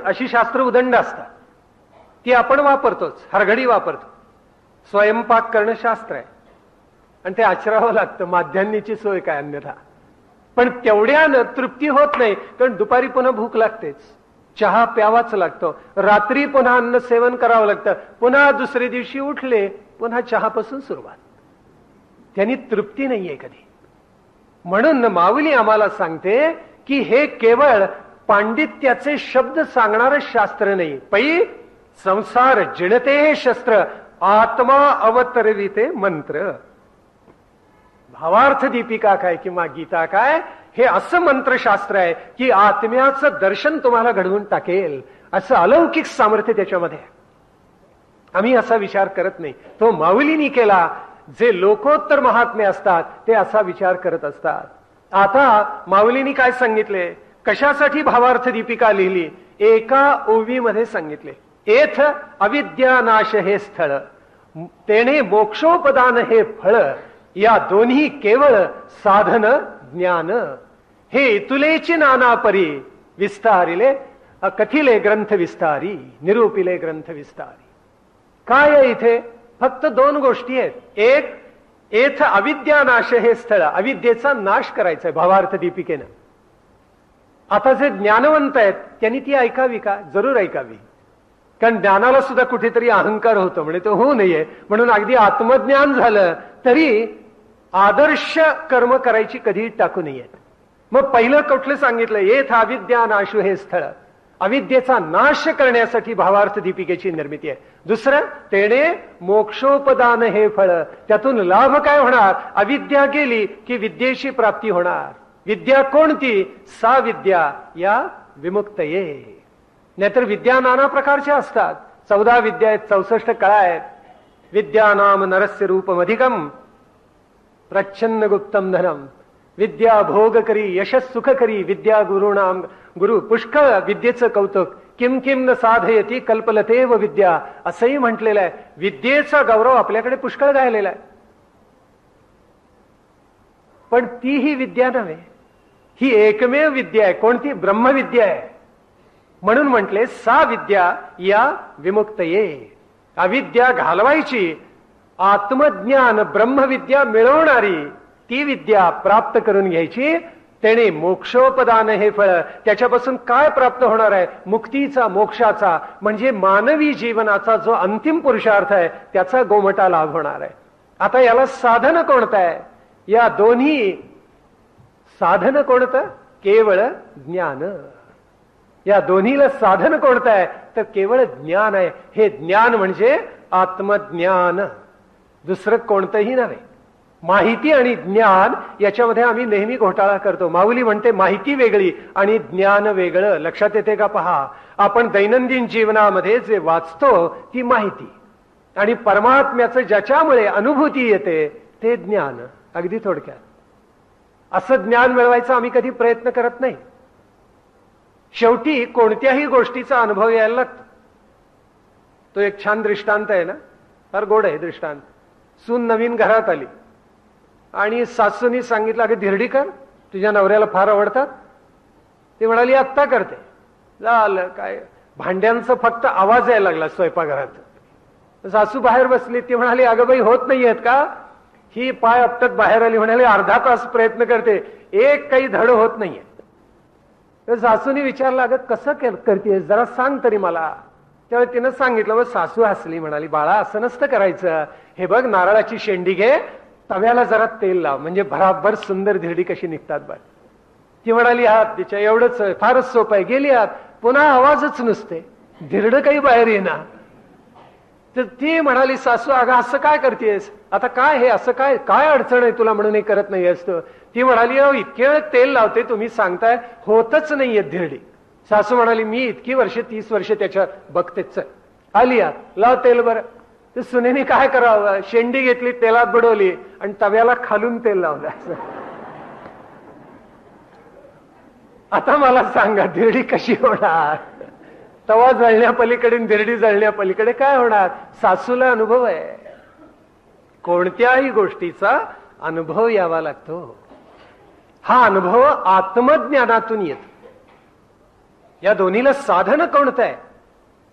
अशी शास्त्र उदंड असतात, ती आपण वापरतोच, हरघडी वापरतो. स्वयंपाक करणं शास्त्र आहे आणि ते आचरावं लागतं, माध्यान्नीची सोय काय अन्यथा. पण तेवढ्यानं तृप्ती होत नाही, कारण दुपारी पुन्हा भूक लागतेच, चहा प्यावाच लागतो, रात्री पुन्हा अन्न सेवन करावं लागतं, पुन्हा दुसरे दिवशी उठले पुन्हा चहापासून सुरुवात. त्यांनी तृप्ती नाहीये कधी. म्हणून माऊली आम्हाला सांगते की हे केवळ पांडित्याचे शब्द सांगणारं शास्त्र नाही. पै संसार जिणते हे शस्त्र, आत्मा अवतरविते मंत्र. भावार्थ दीपिका काय किंवा गीता काय, हे असं मंत्रशास्त्र आहे की आत्म्याचं दर्शन तुम्हाला घडवून टाकेल, असं अलौकिक सामर्थ्य त्याच्यामध्ये. आम्ही असा विचार करत नाही, तो माऊलींनी केला. जे लोकोत्तर महात्मे असतात ते असा विचार करत असतात. आता माऊलींनी काय सांगितले, कशासाठी भावार्थ दीपिका लिहिली, एका ओवीमध्ये सांगितले, एथ अविद्यानाश हे स्थळ, तेने मोक्षोपदान हे फळ, या दोन्ही केवळ साधन ज्ञान. हे इतुलेची नाना परी, विस्तारिले कथिले ग्रंथ विस्तारी, निरूपिले ग्रंथ विस्तारी. काय आहे इथे, फक्त दोन गोष्टी आहेत. एक, एथ अविद्यानाश हे स्थळ, अविद्येचा नाश करायचा आहे भावार्थ दीपिकेनं. आता जे ज्ञानवंत आहेत त्यांनी ती ऐकावी का, जरूर ऐकावी, कारण ज्ञानाला सुद्धा कुठेतरी अहंकार होतो, म्हणजे तो होऊ नये म्हणून अगदी आत्मज्ञान झालं तरी आदर्श कर्म करायची कधी टाकू नयेत. मग पहिलं कुठलं सांगितलं, येथ अविद्या नाशु हे स्थळ, अविद्येचा नाश करण्यासाठी भावार्थ दीपिकेची निर्मिती आहे. दुसरं, तेने मोक्षोपदान हे फळ, त्यातून लाभ काय होणार, अविद्या गेली की विद्येची प्राप्ती होणार. विद्या कोणती, सा विद्या या विमुक्तये. नाहीतर विद्या नाना प्रकारच्या असतात, 14 विद्या आहेत, 64 कळा आहेत. विद्या नाम नरस्य रूपमधिकम प्रच्छन्न गुप्तम धनम, विद्या भोग करी यशस् सुख करी, विद्या गुरुणाम गुरु. पुष्कळ विद्येचं कौतुक, किम किम न साधयती कल्पलतेव विद्या, असंही म्हटलेलं आहे. विद्येचा गौरव आपल्याकडे पुष्कळ गायलेला आहे. पण ती ही विद्या नव्हे, ही एकमेव विद्या आहे. कोणती, ब्रह्मविद्या आहे. म्हणून म्हटले सा विद्या या विमुक्तये. अविद्या घालवायची, आत्मज्ञान ब्रह्मविद्या मिळवणारी ती विद्या प्राप्त करून घ्यायची. त्याने मोक्षोपदान हे फळ, त्याच्यापासून काय प्राप्त होणार आहे, मुक्तीचा, मोक्षाचा, म्हणजे मानवी जीवनाचा जो अंतिम पुरुषार्थ आहे त्याचा गोमटा लाभ होणार आहे. आता याला साधन कोणतं आहे, या दोन्ही साधन कोणतं, केवळ ज्ञान. या दोन्हीला साधन कोणतं आहे, तर केवळ ज्ञान आहे. हे ज्ञान म्हणजे आत्मज्ञान, दुसरं कोणतंही नव्हे. माहिती आणि ज्ञान याच्यामध्ये आम्ही नेहमी घोटाळा करतो. माऊली म्हणते माहिती वेगळी आणि ज्ञान वेगळं. लक्षात येते का पहा. आपण दैनंदिन जीवनामध्ये जे वाचतो ती माहिती, आणि परमात्म्याचं ज्याच्यामुळे अनुभूती येते ते ज्ञान. अगदी थोडक्यात असं ज्ञान मिळवायचा आम्ही कधी प्रयत्न करत नाही. शेवटी कोणत्याही गोष्टीचा अनुभव यायला लागतो. तो एक छान दृष्टांत आहे ना, फार गोड आहे दृष्टांत. सून नवीन घरात आली आणि सासूनी सांगितलं, अगं धिरडी कर, तुझ्या नवऱ्याला फार आवडतात. ती म्हणाली आत्ता करते. झालं काय, भांड्यांचा फक्त आवाज यायला लागला स्वयंपाकघरात. सासू बाहेर बसली. ती म्हणाली, अगं बाई होत नाहीयेत का. ही पाय आपटत बाहेर आली. म्हणाली अर्धा तास प्रयत्न करते, एक काही धड होत नाहीये. तर सासूनी विचारलं, अगं कसं करतेस, जरा सांग तरी मला. त्यावेळी तिनं सांगितलं. मग सासू हसली, म्हणाली, बाळा असं नसतं करायचं. हे बघ, नारळाची शेंडी घे, तव्याला जरा तेल लाव, म्हणजे भराभर सुंदर धिरडी कशी निघतात बघ. ती म्हणाली, हा तिच्या एवढंच, फारच सोपं आहे. गेली आत, पुन्हा आवाजच नसते, धिरड काही बाहेर येणार. तर ती म्हणाली, सासू अगं असं काय करतेस, आता काय हे असं काय काय अडचण आहे तुला म्हणून हे करत नाही असतं. ती म्हणाली, अहो इतके वेळ तेल लावते, तुम्ही सांगताय होतच नाहीये धिरडी. सासू म्हणाली, मी इतकी वर्ष 30 वर्ष त्याच्यात बघतेच. आली आत, लाव तेल बरं. तर सुनेने काय करावं, शेंडी घेतली, तेलात बुडवली आणि तव्याला खालून तेल लावलं. आता मला सांगा धिरडी कशी होणार. तवा जळण्या पलीकडे धिरडी जळण्या पलीकडे काय होणार. सासूला अनुभव आहे, कोणत्याही गोष्टीचा अनुभव यावा लागतो. हा अनुभव आत्मज्ञानातून येतो. या दोन्हीला साधन कोणतं आहे,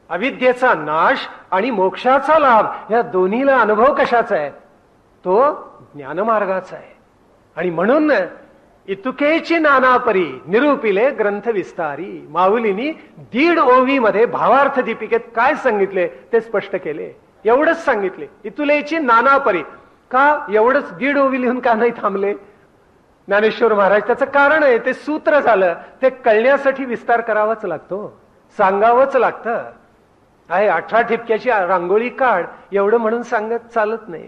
अविद्येचा नाश आणि मोक्षाचा लाभ. या दोन्हीला अनुभव कशाचा आहे, तो ज्ञानमार्गाचा आहे. आणि म्हणून इतुकेची नानापरी निरूपिले ग्रंथ विस्तारी. माऊलींनी 1.5 ओवीमध्ये भावार्थ दीपिकेत काय सांगितले ते स्पष्ट केले. एवढंच सांगितले, इतुलेची नानापरी. का एवढंच 1.5 ओवी लिहून का नाही थांबले ज्ञानेश्वर महाराज. त्याचं कारण आहे, ते सूत्र झालं, ते कळण्यासाठी विस्तार करावाच लागतो, सांगावंच लागतं. आहे 18 ठिपक्याची रांगोळी काढ एवढं म्हणून सांगत चालत नाही,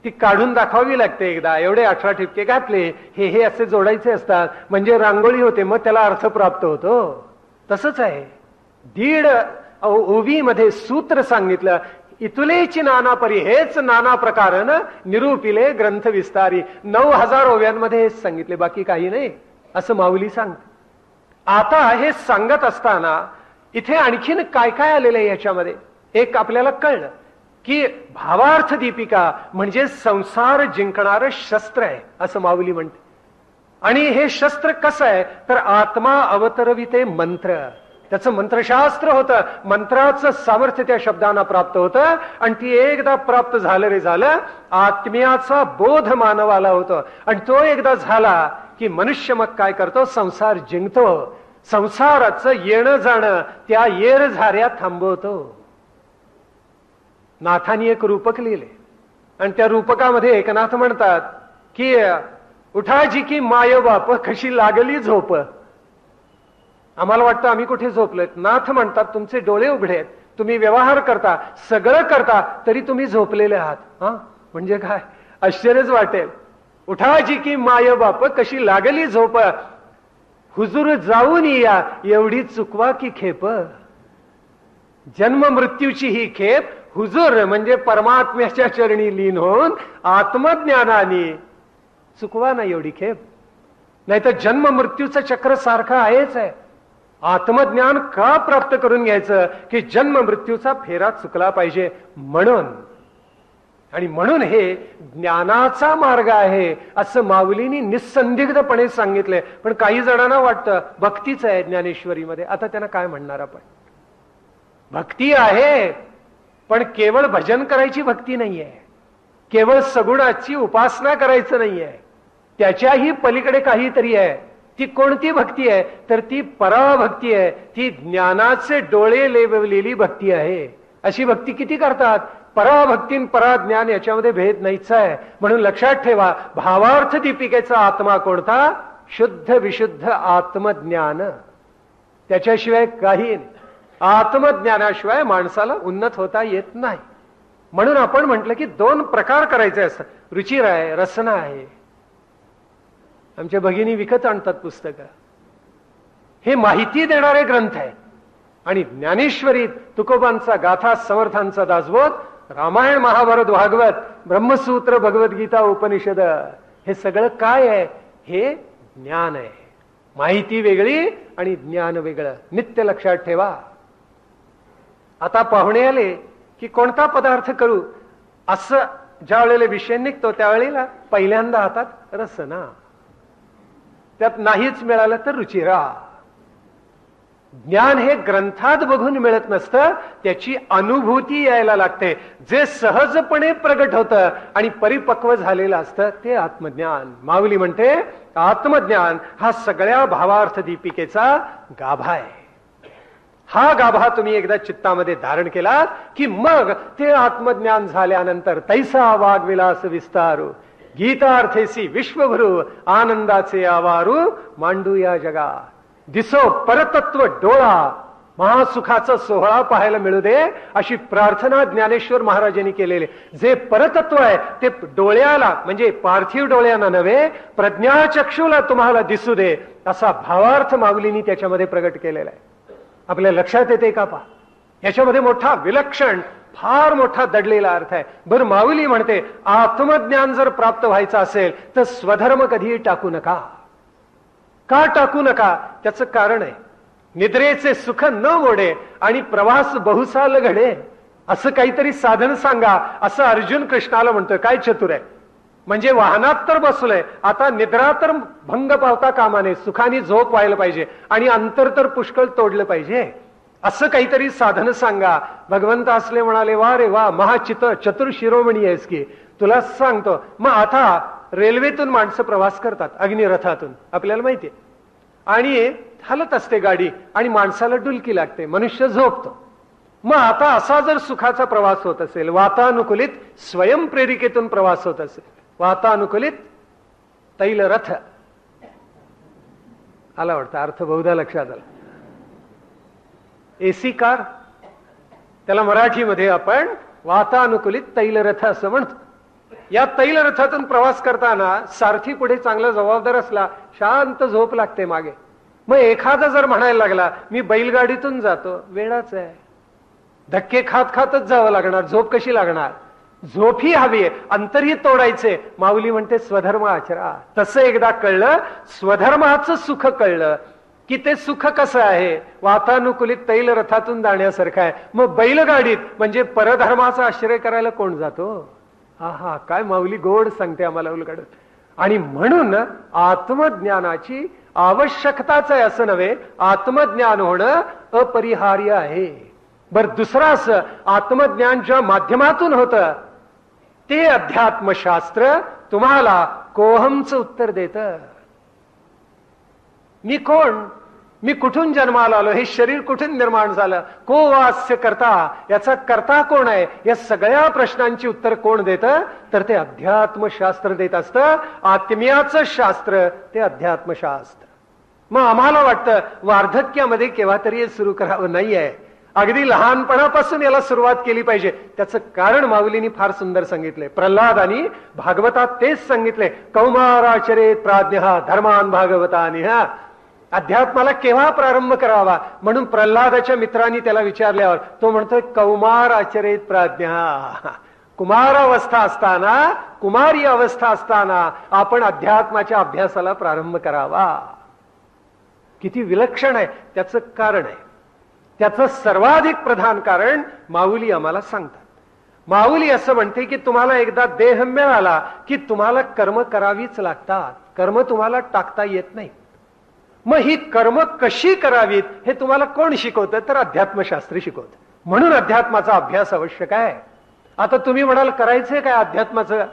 ती काढून दाखवावी लागते. एकदा एवढे 18 ठिपके घातले, हे असे जोडायचे असतात म्हणजे रांगोळी होते, मग त्याला अर्थ प्राप्त होतो. तसंच आहे, 1.5 ओवीमध्ये सूत्र सांगितलं, इतुलेची नानापरी, हेच नाना प्रकारानं निरूपिले ग्रंथ विस्तारी. 9000 ओव्यांमध्ये हेच सांगितले, बाकी काही नाही असं माऊली सांगते. आता हे सांगत असताना इथे आणखीन काय काय आलेलं आहे याच्यामध्ये. एक आपल्याला कळलं की भावार्थ दीपिका म्हणजे संसार जिंकणारं शस्त्र आहे असं माऊली म्हणते. आणि हे शस्त्र कसं आहे तर आत्मा अवतरविते मंत्र, त्याचं मंत्रशास्त्र होतं. मंत्राचं सामर्थ्य त्या शब्दांना प्राप्त होतं आणि ती एकदा प्राप्त झालं रे झालं, आत्म्याचा बोध मानवाला होतो. आणि तो एकदा झाला की मनुष्य मग काय करतो, संसार जिंकतो. संसाराचं येणं जाणं त्या येर झाऱ्या थांबवतो. नाथांनी एक रूपक लिहिले आणि त्या रूपकामध्ये एकनाथ म्हणतात की उठाजी की माय बाप कशी लागली झोप. आम्हाला वाटतं आम्ही कुठे झोपलोय. नाथ म्हणतात तुमचे डोळे उघडे आहेत, तुम्ही व्यवहार करता, सगळं करता, तरी तुम्ही झोपलेले आहात. हा म्हणजे काय, आश्चर्यच वाटेल. उठाजी की माय बाप कशी लागली झोप, हुजूर जाऊन या एवढी चुकवा की खेप. जन्म मृत्यूची ही खेप हुजूर म्हणजे परमात्म्याच्या चरणी लीन होऊन आत्मज्ञानाने चुकवा ना एवढी खेप. नाही तर जन्म मृत्यूचं चक्र सारखं आहेच आहे. आत्मज्ञान का प्राप्त करून घ्यायचं की जन्म मृत्यूचा फेरा चुकला पाहिजे म्हणून. आणि म्हणून हे ज्ञानाचा मार्ग आहे असं माऊलींनी निस्संदिग्धपणे सांगितलंय. पण काही जणांना वाटतं भक्तीच आहे ज्ञानेश्वरीमध्ये. आता त्यांना काय म्हणणार आपण, भक्ती आहे पण केवळ भजन करायची भक्ती नाहीये, केवळ सगुणाची उपासना करायचं नाहीये, त्याच्याही पलीकडे काहीतरी आहे. ती कोणती भक्ती आहे तर ती पराभक्ती आहे, ती ज्ञानाचे डोळे लेवलेली भक्ती आहे. अशी भक्ती किती करतात, पराभक्ती पराज्ञान याच्यामध्ये भेद नाहीच आहे. म्हणून लक्षात ठेवा, भावार्थ दीपिकेचा आत्मा कोणता, शुद्ध विशुद्ध आत्मज्ञान, त्याच्याशिवाय काही नाही. आत्मज्ञानाशिवाय माणसाला उन्नत होता येत नाही. म्हणून आपण म्हटलं की 2 प्रकार करायचे असतात, रुचिर आहे, रसना आहे. आमच्या भगिनी विकत आणतात पुस्तकं, हे माहिती देणारे ग्रंथ आहेत. आणि ज्ञानेश्वरीत तुकोबांचा गाथा, समर्थांचा दासबोध, रामायण महाभारत भागवत, ब्रह्मसूत्र, भगवद्गीता, उपनिषद, हे सगळं काय आहे, हे ज्ञान आहे. माहिती वेगळी आणि ज्ञान वेगळं, नित्य लक्षात ठेवा. आता पाहुणे आले की कोणता पदार्थ करू असं ज्या वेळेला विषय निघतो त्यावेळेला पहिल्यांदा हातात रसना, त्यात नाहीच मिळालं तर रुचिरा. ज्ञान हे ग्रंथात बघून मिळत नसतं, त्याची अनुभूती यायला लागते. जे सहजपणे प्रगट होतं आणि परिपक्व झालेलं असतं ते आत्मज्ञान. माऊली म्हणते आत्मज्ञान हा सगळ्या भावार्थ दीपिकेचा गाभा आहे. हा गाभा तुम्ही एकदा चित्तामध्ये धारण केलात की मग ते आत्मज्ञान झाल्यानंतर तैसा वागविलास विस्तारू, गीतार्थेसी विश्वभरू, आनंदाचे आवारू मांडू या जगा. दिसो परतत्व डोळा, महासुखाचा सोहळा पाहायला मिळू दे, अशी प्रार्थना ज्ञानेश्वर महाराजांनी केलेली. जे परतत्व आहे ते डोळ्याला, म्हणजे पार्थिव डोळ्यांना नव्हे, प्रज्ञाचक्षुला तुम्हाला दिसू दे, असा भावार्थ माऊलींनी त्याच्यामध्ये प्रगट केलेला आहे. आपल्या लक्षात येते का पहा, याच्यामध्ये मोठा विलक्षण फार मोठा दडलेला अर्थ आहे. बरं, माऊली म्हणते आत्मज्ञान जर प्राप्त व्हायचं असेल तर स्वधर्म कधीही टाकू नका. का टाकू नका? त्याचं कारण आहे, निद्रेचे सुख न मोडे आणि प्रवास बहुसाल घडे, असं काहीतरी साधन सांगा, असं अर्जुन कृष्णाला म्हणतोय. काय चतुर आहे, म्हणजे वाहनात तर बसलोय, आता निद्रा तर भंग पावता कामा नये, सुखाने झोप व्हायला पाहिजे आणि अंतर तर पुष्कळ तोडलं पाहिजे, असं काहीतरी साधन सांगा. भगवंत असले म्हणाले, वा रे वा, चतुर शिरोमणी आहेस की, तुला सांगतो. मग आता रेल्वेतून माणसं प्रवास करतात, अग्निरथातून, आपल्याला माहितीये, आणि हलत असते गाडी आणि माणसाला डुलकी लागते, मनुष्य झोपतो. मग आता असा जर सुखाचा प्रवास होत असेल, वातानुकूलित स्वयंप्रेरिकेतून प्रवास होत असेल, वातानुकूलित तैलरथ आला वाटतं, अर्थ बहुधा लक्षात आला. एसी कार, त्याला मराठीमध्ये आपण वातानुकूलित तैलरथ असं म्हणतो. या तैलरथातून प्रवास करताना सारथी पुढे चांगला जबाबदार असला, शांत झोप लागते मागे. मग एखादा जर म्हणायला लागला मी बैलगाडीतून जातो, वेळाच आहे, धक्के खात खातच जावं लागणार, झोप कशी लागणार? झोपही हवी, अंतरही तोडायचे. माऊली म्हणते स्वधर्म आचरा. तसं एकदा कळलं, स्वधर्माचं सुख कळलं की ते सुख कसं आहे, वातानुकूलित तैलरथातून जाण्यासारखं आहे. मग बैलगाडीत म्हणजे परधर्माचा आश्रय करायला कोण जातो? हा काय माऊली गोड सांगते आम्हाला उलगड. आणि म्हणून आत्मज्ञानाची आवश्यकताच आहे असं नव्हे, आत्मज्ञान होणं अपरिहार्य आहे. बर, दुसरं असं, आत्मज्ञान ज्या माध्यमातून होतं ते अध्यात्मशास्त्र तुम्हाला कोहमचं उत्तर देतं. मी कोण, मी कुठून जन्माला आलो, हे शरीर कुठून निर्माण झालं, को वास्य करता, याचा करता कोण आहे, या सगळ्या प्रश्नांची उत्तर कोण देतं? तर ते अध्यात्मशास्त्र देत असतं. आत्म्याचं शास्त्र ते अध्यात्मशास्त्र. मग आम्हाला वाटतं वार्धक्यामध्ये केव्हा तरी हे सुरू करावं, नाहीये, अगदी लहानपणापासून याला सुरुवात केली पाहिजे. त्याचं कारण माऊलींनी फार सुंदर सांगितलंय. प्रल्हादानी भागवतात तेच सांगितले, कौमाराचरेत प्राज्ञः धर्मान भागवतानि. अध्यात्माला केव्हा प्रारंभ करावा म्हणून प्रल्हादाच्या मित्रांनी त्याला विचारल्यावर तो म्हणतोय कौमार आचरेत प्राज्ञः. कुमारावस्था असताना, कुमारी अवस्था असताना आपण अध्यात्माच्या अभ्यासाला प्रारंभ करावा. किती विलक्षण आहे, त्याचं कारण आहे. त्याचं सर्वाधिक प्रधान कारण माऊली आम्हाला सांगतात. माऊली असं म्हणते की तुम्हाला एकदा देह मिळाला की तुम्हाला कर्म करावीच लागतात, कर्म तुम्हाला टाकता येत नाही. मग ही कर्म कशी करावीत हे तुम्हाला कोण शिकवतं? तर अध्यात्मशास्त्र शिकवतं. म्हणून अध्यात्माचा अभ्यास आवश्यक आहे. आता तुम्ही म्हणाल करायचंय काय अध्यात्माचं,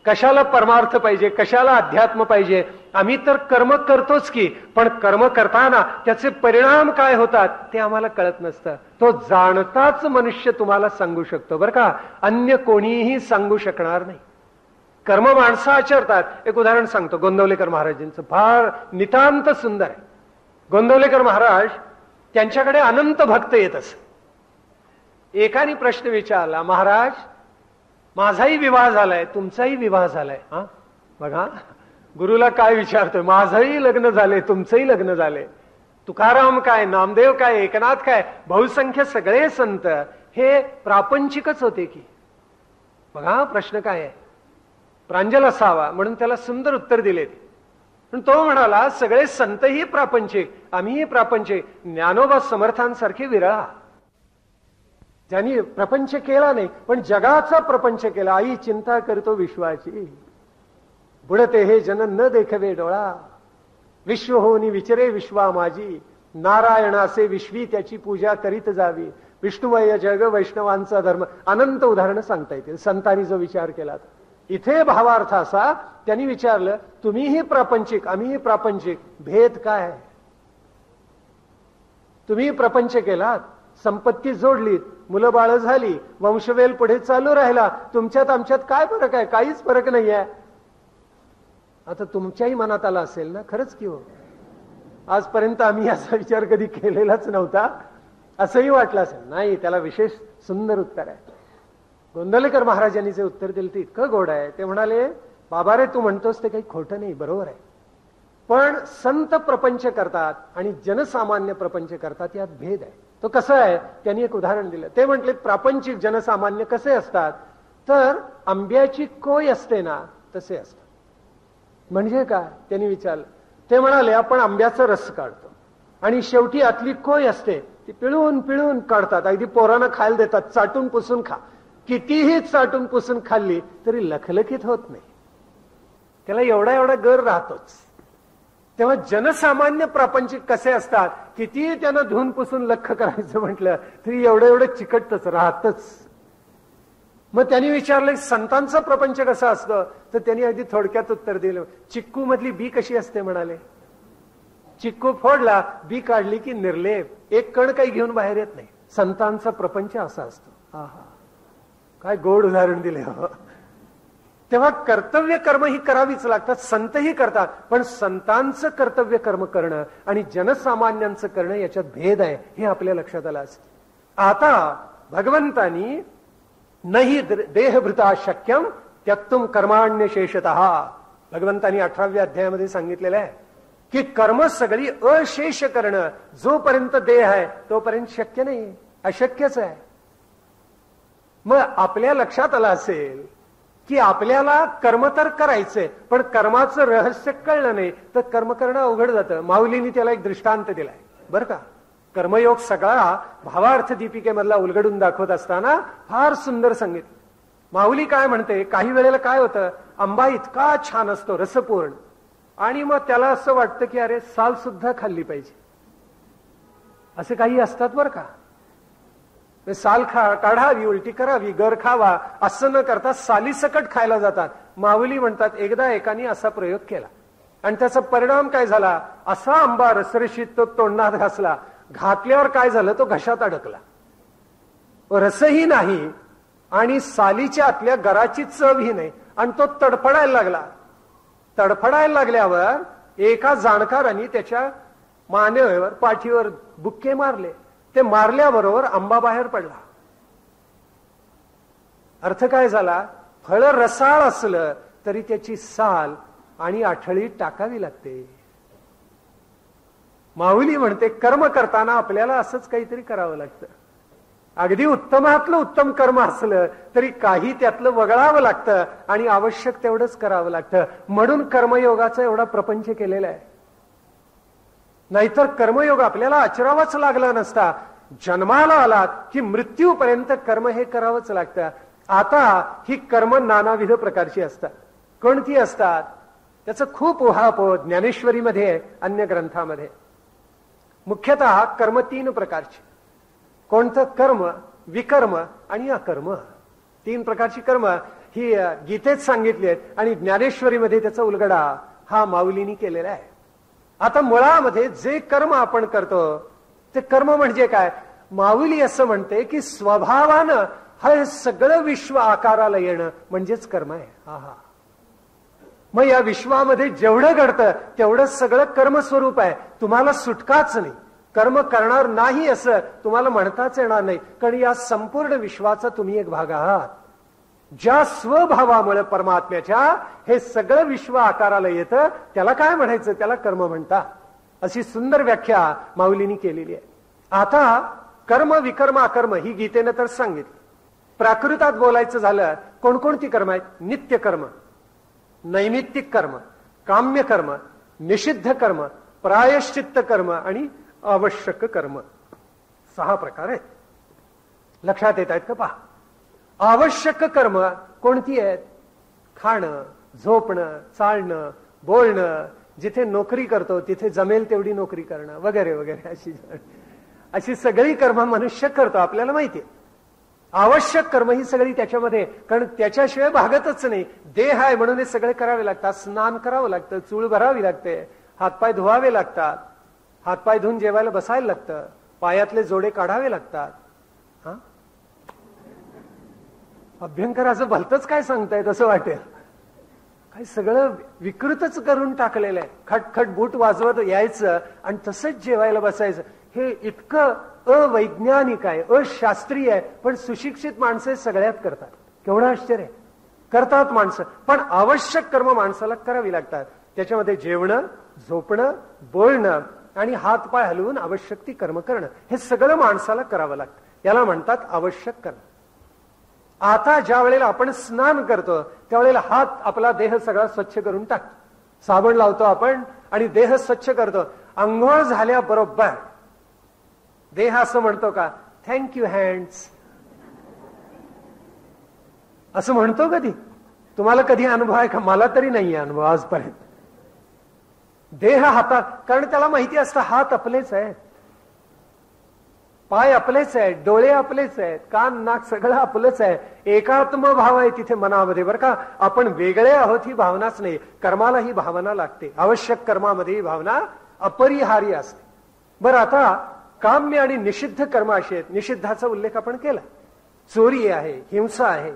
कशाला परमार्थ पाहिजे, कशाला अध्यात्म पाहिजे? आम्ही तर कर्म करतोच की, पण कर्म करताना त्याचे परिणाम काय होतात ते आम्हाला कळत नसतं. तो जाणताच मनुष्य तुम्हाला सांगू शकतो बरं का, अन्य कोणीही सांगू शकणार नाही. कर्म माणसं आचरतात. एक उदाहरण सांगतो गोंदवलेकर महाराजांचं, फार नितांत सुंदर आहे. गोंदवलेकर महाराज, त्यांच्याकडे अनंत भक्त येत असत. एकाने प्रश्न विचारला, महाराज माझाही विवाह झालाय, तुमचाही विवाह झालाय. बघा गुरुला काय विचारतोय, माझंही लग्न झाले, तुमचंही लग्न झाले. तुकाराम काय, नामदेव काय, एकनाथ काय, बहुसंख्य सगळे संत हे प्रापंचिकच होते की. बघा प्रश्न काय आहे, प्रांजल असावा म्हणून त्याला सुंदर उत्तर दिले. पण तो म्हणाला सगळे संतही प्रापंचिक, आम्हीही प्रापंचिक. ज्ञानोबा समर्थांसारखे विरळा, ज्यांनी प्रपंच केला नाही पण जगाचा प्रपंच केला. आई चिंता करतो विश्वाची, बुडते हे जन न देखवे डोळा, विश्व होनी विचरे विश्वा माझी, नारायणासे विश्वी त्याची पूजा करीत जावी. विष्णुमय जग वैष्णवांचा धर्म. अनंत उदाहरणं सांगता येतील संतांनी जो विचार केला. इथे भावार्थ असा, त्यांनी विचारलं तुम्हीही प्रापंचिक आम्हीही प्रापंचिक, भेद काय? तुम्ही प्रपंच केलात, संपत्ती जोडलीत, मुलं बाळ झाली, वंशवेल पुढे चालू राहिला, तुमच्यात आमच्यात काय फरक आहे? काहीच फरक नाही आहे. आता तुमच्याही मनात आला असेल ना, खरंच की हो, आजपर्यंत आम्ही असा विचार कधी केलेलाच नव्हता, असंही वाटलं असेल. नाही, त्याला विशेष सुंदर उत्तर आहे. गोंदवलेकर महाराजांनी जे उत्तर दिलं ते इतकं गोड आहे. ते म्हणाले, बाबा रे, तू म्हणतोस ते काही खोटं नाही, बरोबर आहे, पण संत प्रपंच करतात आणि जनसामान्य प्रपंच करतात, यात भेद आहे. तो कसं आहे? त्यांनी एक उदाहरण दिलं. ते म्हटले, प्रापंचिक जनसामान्य कसे असतात, तर आंब्याची कोय असते ना, तसे असतात. म्हणजे काय? त्यांनी विचारलं. ते म्हणाले, आपण आंब्याचा रस काढतो आणि शेवटी आतली कोय असते ती पिळून पिळून काढतात, अगदी पोरांना खायला देतात, चाटून पुसून खा. कितीही चाटून पुसून खाल्ली तरी लखलखीत होत नाही, त्याला एवढा एवढा गर राहतोच. तेव्हा जनसामान्य प्रापंचिक कसे असतात, कितीही त्यांना धुवून पुसून लख करायचं म्हटलं तरी एवढं एवढं चिकटतच राहतच. मग त्यांनी विचारलं, संतांचा प्रपंच कसा असतं? तर त्यांनी अगदी थोडक्यात उत्तर दिलं. चिक्कू मधली बी कशी असते म्हणाले, चिक्कू फोडला, बी काढली की निर्लेप, एक कण काही घेऊन बाहेर येत नाही. संतांचा प्रपंच असा असतो. आहा, काय गोड उदाहरण दिले हो. तेव्हा कर्तव्य कर्म ही करावीच लागतात, संतही करतात, पण संतांचं कर्तव्य कर्म करणं आणि जनसामान्यांचं करणं याच्यात भेद आहे, हे आपल्या लक्षात आलं असतं. आता भगवंतानी नाही देहभृता शक्यम त्यक्तुम कर्माण्य शेषतः, भगवंतानी 18व्या अध्यायामध्ये सांगितलेलं आहे की कर्म सगळी अशेष करणं जोपर्यंत देह आहे तोपर्यंत शक्य नाही, अशक्यच आहे. मग आपल्या लक्षात आलं असेल की आपल्याला कर्म तर करायचंय, पण कर्माचं रहस्य कळलं नाही तर कर्म करणं अवघड जातं. माऊलींनी त्याला एक दृष्टांत दिलाय बरं का. कर्मयोग सगळा भावार्थ दीपिकेमधला उलगडून दाखवत असताना फार सुंदर सांगितलं. माऊली काय म्हणते, काही वेळेला काय होतं, आंबा इतका छान असतो रसपूर्ण, आणि मग त्याला असं वाटतं की अरे साल सुद्धा खाल्ली पाहिजे. असे काही असतात बरं का. साल काढावी, उलटी करावी, गर खावा, असं न करता सालीसकट खायला जातात. माऊली म्हणतात, एकदा एकाने असा प्रयोग केला आणि त्याचा परिणाम काय झाला, असा आंबा रसरशीत तो तोंडात घासला, घातल्यावर काय झालं, तो घशात अडकला, रसही नाही आणि सालीच्या आतल्या गराची चवही नाही, आणि तो तडफडायला लागला. तडफडायला लागल्यावर एका जाणकाराने त्याच्या मानेवर, पाठीवर बुक्के मारले. ते मारल्याबरोबर आंबा बाहेर पडला. अर्थ काय झाला, फळ रसाळ असलं तरी त्याची साल आणि आठळी टाकावी लागते. माऊली म्हणते, कर्म करताना आपल्याला असंच काहीतरी करावं लागतं. अगदी उत्तमातलं उत्तम कर्म असलं तरी काही त्यातलं वगळावं लागतं आणि आवश्यक तेवढंच करावं लागतं. म्हणून कर्मयोगाचा एवढा प्रपंच केलेला आहे. नाहीतर कर्मयोग आपल्याला आचरावाच लागला नसता. जन्माला आलात की मृत्यूपर्यंत कर्म हे करावंच लागतं. आता ही कर्म नानाविध प्रकारची असतात. कोणती असतात त्याचं खूप उहापोह ज्ञानेश्वरीमध्ये, अन्य ग्रंथामध्ये. मुख्यतः कर्म 3 प्रकारचे. कोणतं? कर्म, विकर्म आणि अकर्म. 3 प्रकारची कर्म ही गीतेत सांगितली आहेत आणि ज्ञानेश्वरीमध्ये त्याचा उलगडा हा माऊलींनी केलेला आहे. आता मुळामध्ये जे कर्म आपण करतो ते कर्म म्हणजे काय, माऊली असं म्हणते की स्वभावानं हे सगळं विश्व आकाराला येणं म्हणजेच कर्म आहे. हा, मग या विश्वामध्ये जेवढं घडतं तेवढं सगळं कर्मस्वरूप आहे. तुम्हाला सुटकाच नाही, कर्म करणार नाही असं तुम्हाला म्हणताच येणार नाही, कारण या संपूर्ण विश्वाचा तुम्ही एक भाग आहात. ज्या स्वभावामुळे परमात्म्याच्या हे सगळं विश्व आकाराला येतं त्याला काय म्हणायचं, त्याला कर्म म्हणतात. अशी सुंदर व्याख्या माऊलींनी केलेली आहे. आता कर्म, विकर्म, अकर्म ही गीतेनं तर सांगितलं. प्राकृतात बोलायचं झालं कोणकोणती कर्म आहेत, नित्य कर्म, नैमित्तिक कर्म, काम्य कर्म, निषिद्ध कर्म, प्रायश्चित्त कर्म आणि आवश्यक कर्म. 6 प्रकार आहेत. लक्षात येत आहेत का पहा. आवश्यक कर्म कोणती आहेत, खाणं, झोपणं, चालणं, बोलणं, जिथे नोकरी करतो तिथे जमेल तेवढी नोकरी करणं वगैरे वगैरे, अशी सगळी कर्म मनुष्य करतो, आपल्याला माहिती आहे. आवश्यक कर्म ही सगळी त्याच्यामध्ये, कारण त्याच्याशिवाय भागतच नाही. देह आहे म्हणून हे सगळे करावे लागतात. स्नान करावं लागतं, चूळ भरावी लागते, हातपाय धुवावे लागतात, हातपाय धुवून जेवायला बसायला लागतं, पायातले जोडे काढावे लागतात. हा, अभ्यंकराचं भलतंच काय सांगतायत असं वाटेल. काही सगळं विकृतच करून टाकलेलं आहे. खटखट बूट वाजवत यायचं आणि तसंच जेवायला बसायचं. हे इतकं अवैज्ञानिक आहे, अशास्त्रीय आहे, पण सुशिक्षित माणसं सगळ्यात करतात. केवढं आश्चर्य. करतात माणसं, पण आवश्यक कर्म माणसाला करावी लागतात. त्याच्यामध्ये जेवणं, झोपणं, बोलणं आणि हातपाय हलवून आवश्यक ती कर्म करणं, हे सगळं माणसाला करावं लागतं. याला म्हणतात आवश्यक कर्म. आता ज्या वेळेला आपण स्नान करतो त्यावेळेला हात आपला देह सगळा स्वच्छ करून टाकतो. साबण लावतो आपण आणि देह स्वच्छ करतो. अंघोळ झाल्याबरोबर देह असं म्हणतो का, थँक्यू हँड्स, असं म्हणतो कधी? तुम्हाला कधी अनुभव आहे का? मला तरी नाही अनुभव आजपर्यंत. देह हातात, कारण त्याला माहिती असतं हात आपलेच आहेत, पाय आपलेच आहेत, डोळे आपलेच आहेत, कान नाक सगळं आपलंच आहे. एकात्म भाव आहे तिथे मनामध्ये. बरं का, आपण वेगळे आहोत ही भावनाच नाही. कर्माला ही भावना लागते. आवश्यक कर्मामध्ये ही भावना अपरिहार्य असते. बरं, आता काम्य आणि निषिद्ध कर्म असे आहेत. निषिद्धाचा उल्लेख आपण केला. चोरी आहे, हिंसा आहे,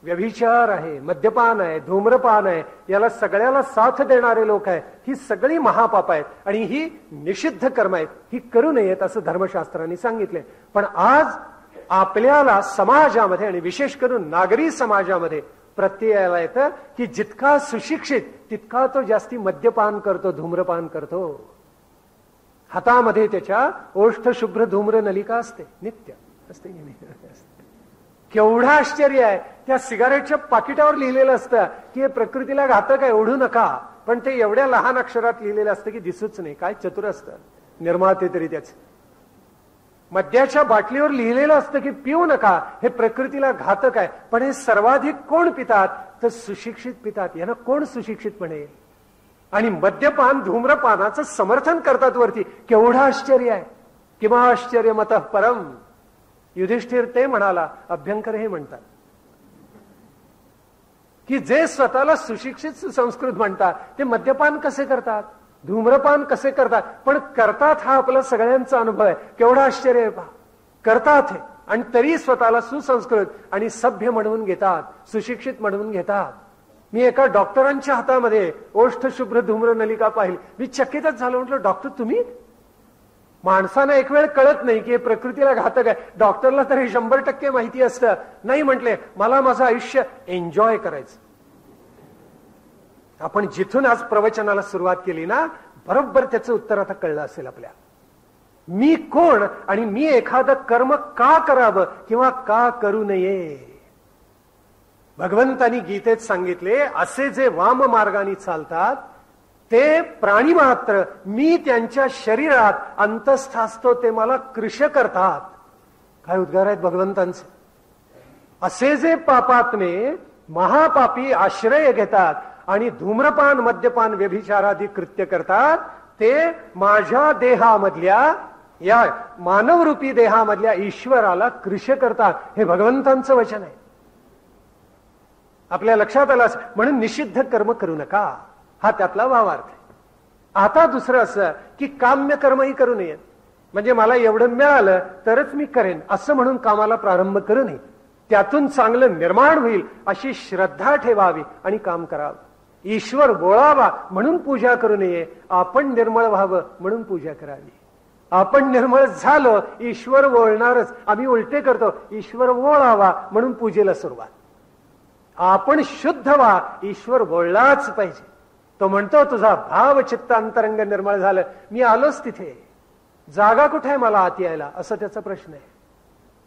व्यभिचार आहे, मद्यपान आहे, धूम्रपान आहे, याला सगळ्याला साथ देणारे लोक आहेत. ही सगळी महापाप आहेत आणि ही निषिद्ध कर्म आहेत. ही करू नयेत असं धर्मशास्त्रांनी सांगितले. पण आज आपल्याला समाजामध्ये आणि विशेष करून नागरी समाजामध्ये प्रत्ययाला येतं की जितका सुशिक्षित तितका तो जास्ती मद्यपान करतो, धूम्रपान करतो. हातामध्ये त्याच्या ओष्ठ शुभ्र धूम्र नलिका असते, नित्य असते. केवढं आश्चर्य आहे. त्या सिगारेटच्या पाकिटावर लिहिलेलं असतं की हे प्रकृतीला घातक आहे, ओढू नका, पण ते एवढ्या लहान अक्षरात लिहिलेलं असतं की दिसूच नाही. काय चतुर असतं निर्माते तरी त्याच. मद्याच्या बाटलीवर लिहिलेलं असतं की पिऊ नका, हे प्रकृतीला घातक आहे, पण हे सर्वाधिक कोण पितात? तर सुशिक्षित पितात. यांना कोण सुशिक्षित म्हणेल? आणि मद्यपान धूम्रपानाचं समर्थन करतात वरती. केवढं आश्चर्य आहे. किंवा आश्चर्य मतः परम. युधिष्ठिर ते म्हणाला, अभ्यंकर हे म्हणतात की जे स्वतःला सुशिक्षित सुसंस्कृत म्हणतात ते मद्यपान कसे करतात, धूम्रपान कसे करतात, पण करतात हा आपला सगळ्यांचा अनुभव आहे. केवढा आश्चर्य आहे पहा. करतात हे आणि तरी स्वतःला सुसंस्कृत आणि सभ्य म्हणून घेतात, सुशिक्षित म्हणून घेतात. मी एका डॉक्टरांच्या हातामध्ये ओष्ठ शुभ्र धूम्र नलिका पाहिली. मी चकितच झालो. म्हटलं, डॉक्टर तुम्ही? माणसानं एक वेळ कळत नाही की हे प्रकृतीला घातक आहे. डॉक्टरला तर हे 100% माहिती असतं. नाही म्हटले, मला माझं आयुष्य एन्जॉय करायचं. आपण जिथून आज प्रवचनाला सुरुवात केली ना, बरोबर त्याचं उत्तर आता कळलं असेल आपल्या. मी कोण आणि मी एखादं कर्म का करावं किंवा का करू नये. भगवंतानी गीतेत सांगितले, असे जे वाम मार्गाने चालतात ते प्राणी मात्र मी त्यांच्या शरीरात अंतस्थ असतो ते मला कृश करतात. काय उद्गार आहेत भगवंतांचे. असे जे पापात्मे महापापी आश्रय घेतात आणि धूम्रपान मद्यपान व्यभिचारादी कृत्य करतात ते माझ्या देहामधल्या, या मानवरूपी देहामधल्या ईश्वराला कृश करतात. हे भगवंतांचं वचन आहे. आपल्या लक्षात आलं. म्हणून निषिद्ध कर्म करू नका, हा त्यातला भावार्थ आहे. आता दुसरं असं की काम्य कर्मही करू नयेत. म्हणजे मला एवढं मिळालं तरच मी करेन असं म्हणून कामाला प्रारंभ करू नये. त्यातून चांगलं निर्माण होईल अशी श्रद्धा ठेवावी आणि काम करावं. ईश्वर बोळावा म्हणून पूजा करू नये, आपण निर्मळ व्हावं म्हणून पूजा करावी. आपण निर्मळ झालो, ईश्वर वळणारच. आम्ही उलटे करतो, ईश्वर वळावा म्हणून पूजेला सुरुवात. आपण शुद्ध व्हा, ईश्वर बोललाच पाहिजे. तो म्हणतो, तुझा भाव चित्त अंतरंग निर्मळ झालं, मी आलोच तिथे. जागा कुठे आहे मला आत यायला, असं त्याचा प्रश्न आहे.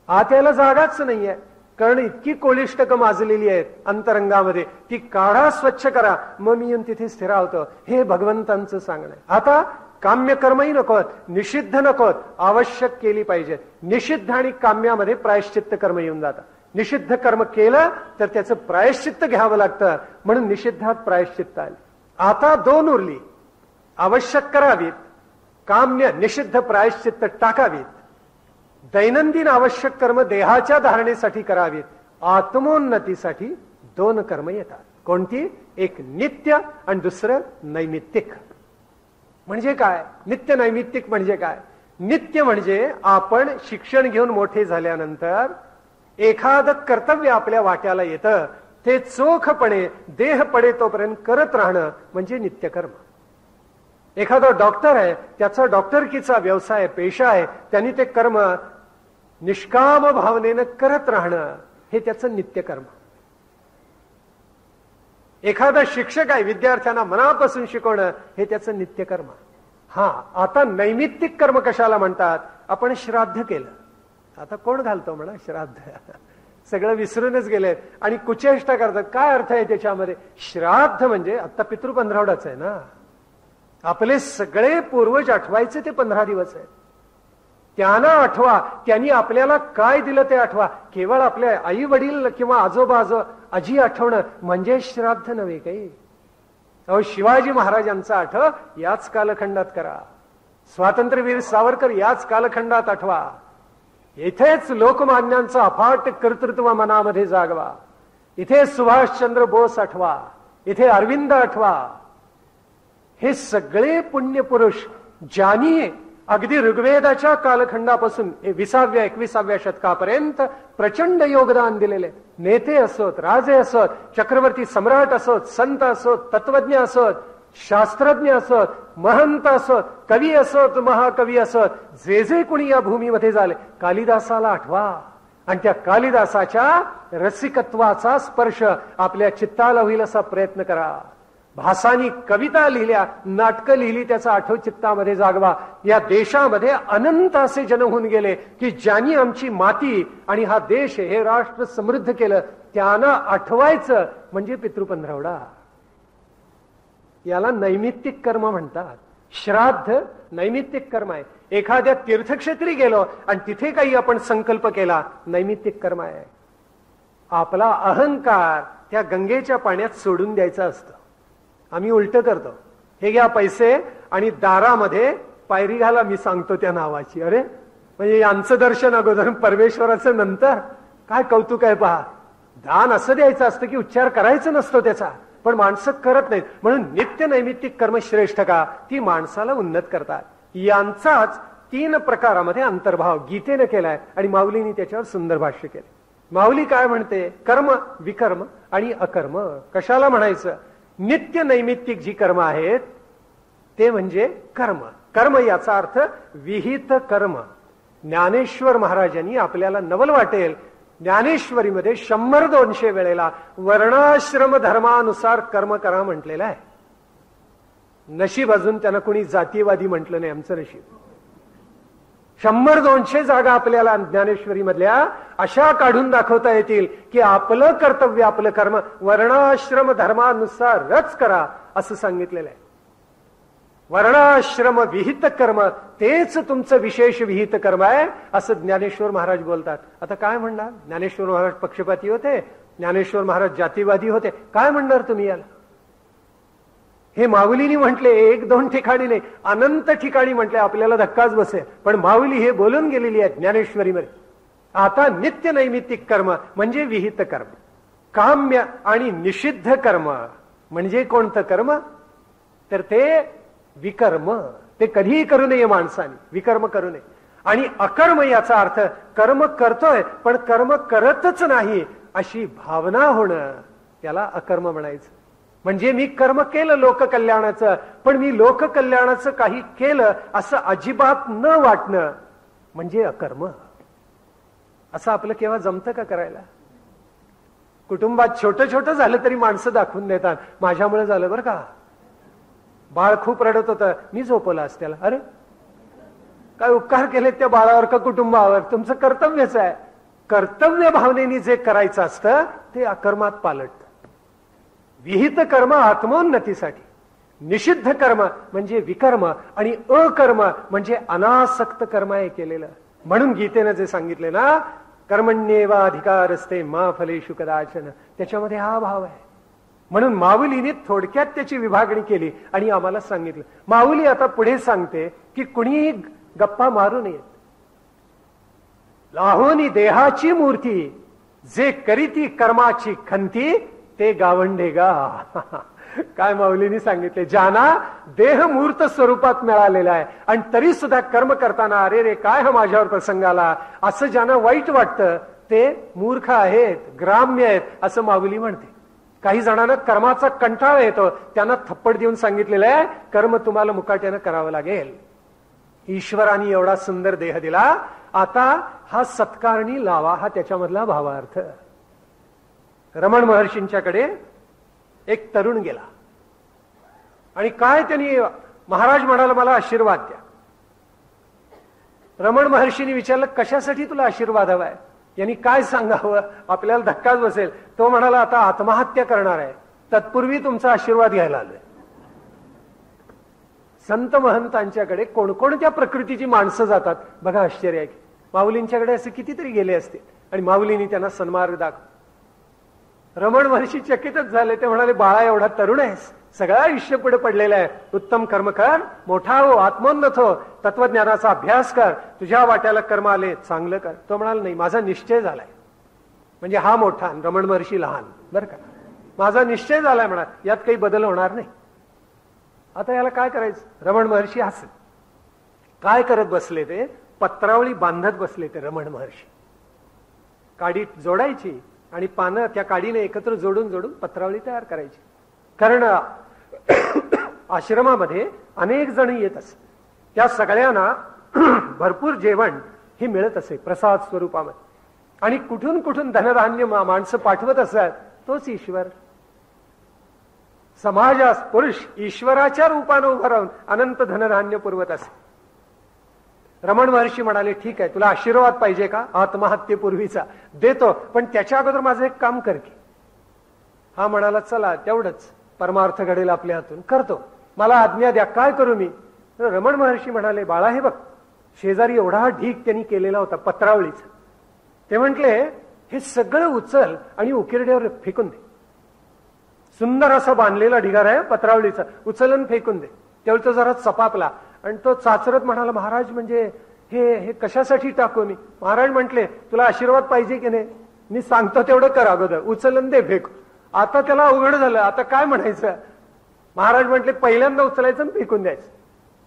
आत यायला जागाच नाहीये, कारण इतकी कोलिष्टक माजलेली आहेत अंतरंगामध्ये. ती काढा, स्वच्छ करा, मग मी येऊन तिथे स्थिरावतो. हे भगवंतांचं सांगणं आहे. आता काम्य कर्मही नकोत, निषिद्ध नकोत, आवश्यक केली पाहिजेत. निषिद्ध आणि काम्यामध्ये प्रायश्चित्त कर्म येऊन जातात. निषिद्ध कर्म केलं तर त्याचं प्रायश्चित्त घ्यावं लागतं, म्हणून निषिद्धात प्रायश्चित्त आले. आता दोन उरली. आवश्यक करावीत, काम्य निषिद्ध प्रायश्चित्त टाकावीत. दैनंदिन आवश्यक कर्म देहाच्या धारणेसाठी करावीत. आत्मोन्नतीसाठी दोन कर्म येतात. कोणती? एक नित्य आणि दुसरं नैमित्तिक. म्हणजे काय? नित्य नैमित्तिक म्हणजे काय? नित्य म्हणजे आपण शिक्षण घेऊन मोठे झाल्यानंतर एखादं कर्तव्य आपल्या वाट्याला येतं, ते चोखपणे देह पडे तोपर्यंत करत राहणं म्हणजे नित्यकर्म. एखादा डॉक्टर आहे, त्याचा डॉक्टरकीचा व्यवसाय पेशा आहे, त्यांनी ते कर्म निष्काम भावनेनं करत राहणं हे त्याचं नित्यकर्म. एखादा शिक्षक आहे, विद्यार्थ्यांना मनापासून शिकवणं हे त्याचं नित्यकर्म. हा, आता नैमित्तिक कर्म कशाला म्हणतात? आपण श्राद्ध केलं, आता कोण घालतो म्हणा श्राद्ध? सगळं विसरूनच गेले आणि कुचेष्टा करतात. काय अर्थ आहे त्याच्यामध्ये? श्राद्ध म्हणजे आता पितृ पंधरवडाच आहे ना. आपले सगळे पूर्वज आठवायचे ते 15 दिवस आहेत. त्यांना आठवा, त्यांनी आपल्याला काय दिलं ते आठवा. केवळ आपल्या आई वडील किंवा आजोबा आजी आठवणं म्हणजे श्राद्ध नव्हे काही. अहो, शिवाजी महाराजांचा आठव याच कालखंडात करा. स्वातंत्र्यवीर सावरकर याच कालखंडात आठवा. इथेच लोकमान्यांचं अफाट कर्तृत्व मनामध्ये जागवा. इथे सुभाषचंद्र बोस आठवा, इथे अरविंद आठवा. हे सगळे पुण्यपुरुष ज्यांनी अगदी ऋग्वेदाच्या कालखंडापासून 20व्या 21व्या शतकापर्यंत प्रचंड योगदान दिलेले नेते असोत, राजे असोत, चक्रवर्ती सम्राट असोत, संत असोत, तत्वज्ञ असोत, शास्त्रज्ञ असोत, महंत असोत, कवी असोत, महाकवी असोत, जे जे कुणी या भूमीमध्ये झाले, कालिदासाला आठवा आणि त्या कालिदासाच्या रसिकत्वाचा स्पर्श आपल्या चित्ताला होईल असा प्रयत्न करा. भासानी कविता लिहिल्या, नाटकं लिहिली, त्याचा आठव चित्तामध्ये जागवा. या देशामध्ये अनंत असे जन होऊन गेले की ज्यांनी आमची माती आणि हा देश हे राष्ट्र समृद्ध केलं, त्यांना आठवायचं म्हणजे पितृपंधरवडा. याला नैमित्तिक कर्म म्हणतात. श्राद्ध नैमित्तिक कर्म आहे. एखाद्या तीर्थक्षेत्री गेलो आणि तिथे काही आपण संकल्प केला, नैमित्तिक कर्म आहे. आपला अहंकार त्या गंगेच्या पाण्यात सोडून द्यायचा असतो. आम्ही उलट करतो. हे घ्या पैसे आणि दारामध्ये पायरी घाला, मी सांगतो त्या नावाची. अरे म्हणजे यांचं दर्शन अगोदर, परमेश्वराचं नंतर. काय कौतुक आहे पहा. दान असं द्यायचं असतं की उच्चार करायचं नसतो त्याचा, पण माणसं करत नाहीत. म्हणून नित्य नैमित्तिक कर्म श्रेष्ठ का? ती माणसाला उन्नत करतात. यांचाच 3 प्रकारामध्ये अंतर्भाव गीतेने केलाय आणि माऊलींनी त्याच्यावर सुंदर भाष्य केले. माऊली काय म्हणते? कर्म, विकर्म आणि अकर्म. कशाला म्हणायचं? नित्य नैमित्तिक जी कर्म आहेत ते म्हणजे कर्म. कर्म याचा अर्थ विहित कर्म. ज्ञानेश्वर महाराजांनी आपल्याला नवल वाटेल, ज्ञानेश्वरीमध्ये 100-200 वेळेला वर्णाश्रम धर्मानुसार कर्म करा म्हटलेलं आहे. नशीब अजून त्यांना कोणी जातीवादी म्हटलं नाही, आमचं नशीब. 100-200 जागा आपल्याला ज्ञानेश्वरी मधल्या अशा काढून दाखवता येतील की आपलं कर्तव्य, आपलं कर्म वर्णाश्रम धर्मानुसारच करा असं सांगितलेलं आहे. वर्णाश्रम विहित कर्म तेच तुमचं विशेष विहित कर्म आहे असं ज्ञानेश्वर महाराज बोलतात. आता काय म्हणणार? ज्ञानेश्वर महाराज पक्षपाती होते, ज्ञानेश्वर महाराज जातीवादी होते, काय म्हणणार तुम्ही याला? हे माऊलीनी म्हटले, 1-2 ठिकाणी नाही, अनंत ठिकाणी म्हटले. आपल्याला धक्काच बसेल, पण माऊली हे बोलून गेलेली आहे ज्ञानेश्वरीमध्ये. आता नित्य नैमित्तिक कर्म म्हणजे विहित कर्म. काम्य आणि निषिद्ध कर्म म्हणजे कोणतं कर्म? तर ते विकर्म. ते कधीही करू नये माणसाने, विकर्म करू नये. आणि अकर्म याचा अर्थ कर्म करतोय पण कर्म करतच नाही अशी भावना होणं, त्याला अकर्म म्हणायचं. म्हणजे मी कर्म केलं लोककल्याणाचं, पण मी लोककल्याणाचं काही केलं असं अजिबात न वाटणं म्हणजे अकर्म. असं आपलं केव्हा जमतं का करायला? कुटुंबात छोटं छोटं झालं तरी माणसं दाखवून देतात, माझ्यामुळे झालं बरं का. बाळ खूप रडत होतं, मी झोपवलं आज त्याला. अरे काय उपकार केले त्या बाळावर का कुटुंबावर? तुमचं कर्तव्यच आहे. कर्तव्य भावनेने जे करायचं असतं ते अकर्मात पालटतं. विहित कर्म आत्मोन्नतीसाठी, निषिद्ध कर्म म्हणजे विकर्म आणि अकर्म म्हणजे अनासक्त कर्म आहे केलेलं. म्हणून गीतेनं जे सांगितले ना, कर्मण्येवाधिकारस्ते मा फलेषु कदाचन, त्याच्यामध्ये हा भाव आहे. म्हणून माऊलीने थोडक्यात त्याची विभागणी केली आणि आम्हाला सांगितलं. माऊली आता पुढे सांगते की कुणीही गप्पा मारू नयेत. लाहोनी देहाची मूर्ती, जे करीती कर्माची खंती ते गावंडे गा. काय माऊलींनी सांगितले, ज्यांना देह मूर्त स्वरूपात मिळालेला आहे आणि तरी सुद्धा कर्म करताना अरे रे काय हा माझ्यावर प्रसंग आला असं ज्यांना वाईट वाटतं ते मूर्ख आहेत, ग्राम्य आहेत असं माऊली म्हणते. काही जणांना कर्माचा कंटाळा येतो, त्यांना थप्पड देऊन सांगितलेलं आहे कर्म तुम्हाला मुकाट्यानं करावं लागेल. ईश्वराने एवढा सुंदर देह दिला, आता हा सत्कारणी लावा, हा त्याच्यामधला भावार्थ. रमण महर्षींच्याकडे एक तरुण गेला आणि काय त्यांनी, महाराज म्हणाला मला आशीर्वाद द्या. रमण महर्षींनी विचारलं कशासाठी तुला आशीर्वाद हवाय? यांनी काय सांगावं, आपल्याला धक्काच बसेल. तो म्हणाला आता आत्महत्या करणार आहे, तत्पूर्वी तुमचा आशीर्वाद घ्यायला आलोय. संत महंतांच्याकडे कोणकोणत्या प्रकृतीची माणसं जातात बघा, आश्चर्य आहे. माऊलींच्याकडे असे कितीतरी गेले असते आणि माऊलींनी त्यांना सन्मार्ग दाखव. रमण महर्षी चकितच झाले. ते म्हणाले बाळा एवढा तरुण आहेस, सगळं आयुष्य पुढे पडलेलं आहे, उत्तम कर्म कर, मोठा हो, आत्मोन्नत हो, तत्वज्ञानाचा अभ्यास कर, तुझ्या वाट्याला कर्म आले चांगलं कर. तो म्हणाला नाही माझा निश्चय झालाय. म्हणजे हा मोठा, रमण महर्षी लहान, बरं का, माझा निश्चय झालाय म्हणा, यात काही बदल होणार नाही. आता याला काय करायचं? रमण महर्षी हसले. काय करत बसले ते? पत्रावळी बांधत बसले ते रमण महर्षी. काडी जोडायची आणि पानं त्या काडीने एकत्र जोडून जोडून पत्रावळी तयार करायची. कारण आश्रमामध्ये अनेक जण येत असत, त्या सगळ्यांना भरपूर जेवण हे मिळत असे प्रसाद स्वरूपामध्ये. आणि कुठून कुठून धनधान्य माणसं पाठवत असतात, तोच ईश्वर. समाजास पुरुष ईश्वराच्या रूपानं उभं राहून अनंत धनधान्य पुरवत असे. रमण महर्षी म्हणाले ठीक आहे, तुला आशीर्वाद पाहिजे का? आत्महत्येपूर्वीचा देतो, पण त्याच्या अगोदर माझं एक काम कर की. हा म्हणाला चला तेवढंच परमार्थ घडेल आपल्या हातून, करतो, मला आज्ञा द्या, काय करू मी? रमण महर्षी म्हणाले बाळा हे बघ, शेजारी एवढा ढीक त्यांनी केलेला होता पत्रावळीचा. ते म्हटले हे सगळं उचल आणि उकिरड्यावर फेकून दे. सुंदर असा बांधलेला ढिगार आहे पत्रावळीचा, उचलून फेकून दे. तेवढं तो जरा चपापला आणि तो चाचरत म्हणाला महाराज म्हणजे हे कशासाठी टाकू मी? महाराज म्हटले तुला आशीर्वाद पाहिजे की नाही, मी सांगतो तेवढं कर, अगोदर उचलून दे फेक. आता त्याला अवघड झालं, आता काय म्हणायचं? महाराज म्हटले पहिल्यांदा उचलायचं आणि फेकून द्यायचं.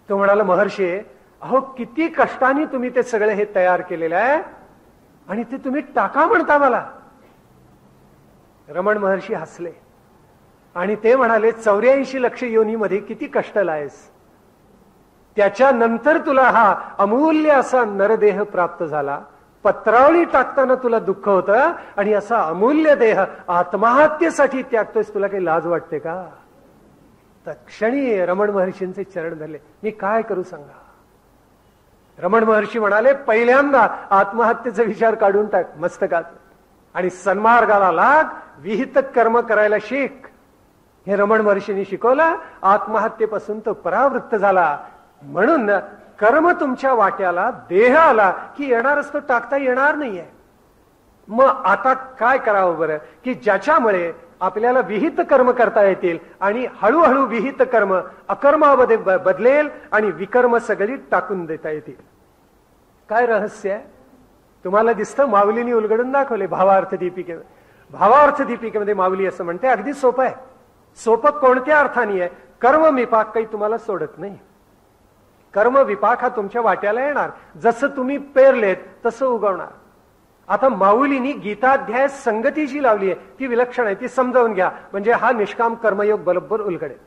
तो म्हणाला महर्षी अहो किती कष्टाने तुम्ही ते सगळे हे तयार केलेलं आहे आणि ते तुम्ही टाका म्हणता मला. रमण महर्षी हसले आणि ते म्हणाले 84 लक्ष योनीमध्ये किती कष्ट लायस, त्याच्यानंतर तुला हा अमूल्य असा नरदेह प्राप्त झाला. पत्रावळी टाकताना तुला दुःख होतं आणि असा अमूल्य देह आत्महत्येसाठी त्यागतोयस, तुला काही लाज वाटते का? तत्क्षणी रमण महर्षींचे चरण धरले. मी काय करू सांगा? रमण महर्षी म्हणाले पहिल्यांदा आत्महत्येचा विचार काढून टाक मस्तकात आणि सन्मार्गाला लाग, विहित कर्म करायला शिक. हे रमण महर्षींनी शिकवलं. आत्महत्येपासून तो परावृत्त झाला. म्हणून कर्म तुमच्या वाट्याला देह आला की येणारच, तो टाकता येणार नाहीये. मग आता काय करावं बरं की ज्याच्यामुळे आपल्याला विहित कर्म करता येतील आणि हळूहळू विहित कर्म अकर्मामध्ये बदलेल आणि विकर्म सगळी टाकून देता येतील. काय रहस्य आहे तुम्हाला दिसतं? माऊलींनी उलगडून दाखवले भावार्थ दीपिकेमध्ये. भावार्थ दीपिकेमध्ये माऊली असं म्हणते अगदी सोपं आहे. सोपं कोणत्या अर्थाने आहे? कर्म विपाक काही तुम्हाला सोडत नाही. कर्म विपाक हा तुमच्या वाट्याला येणार, जसं तुम्ही पेरलेत तसं उगवणार. आता माऊलींनी गीताध्याय संगती जी लावली आहे ती विलक्षण आहे, ती समजावून घ्या म्हणजे हा निष्काम कर्मयोग बरोबर उलगडेल.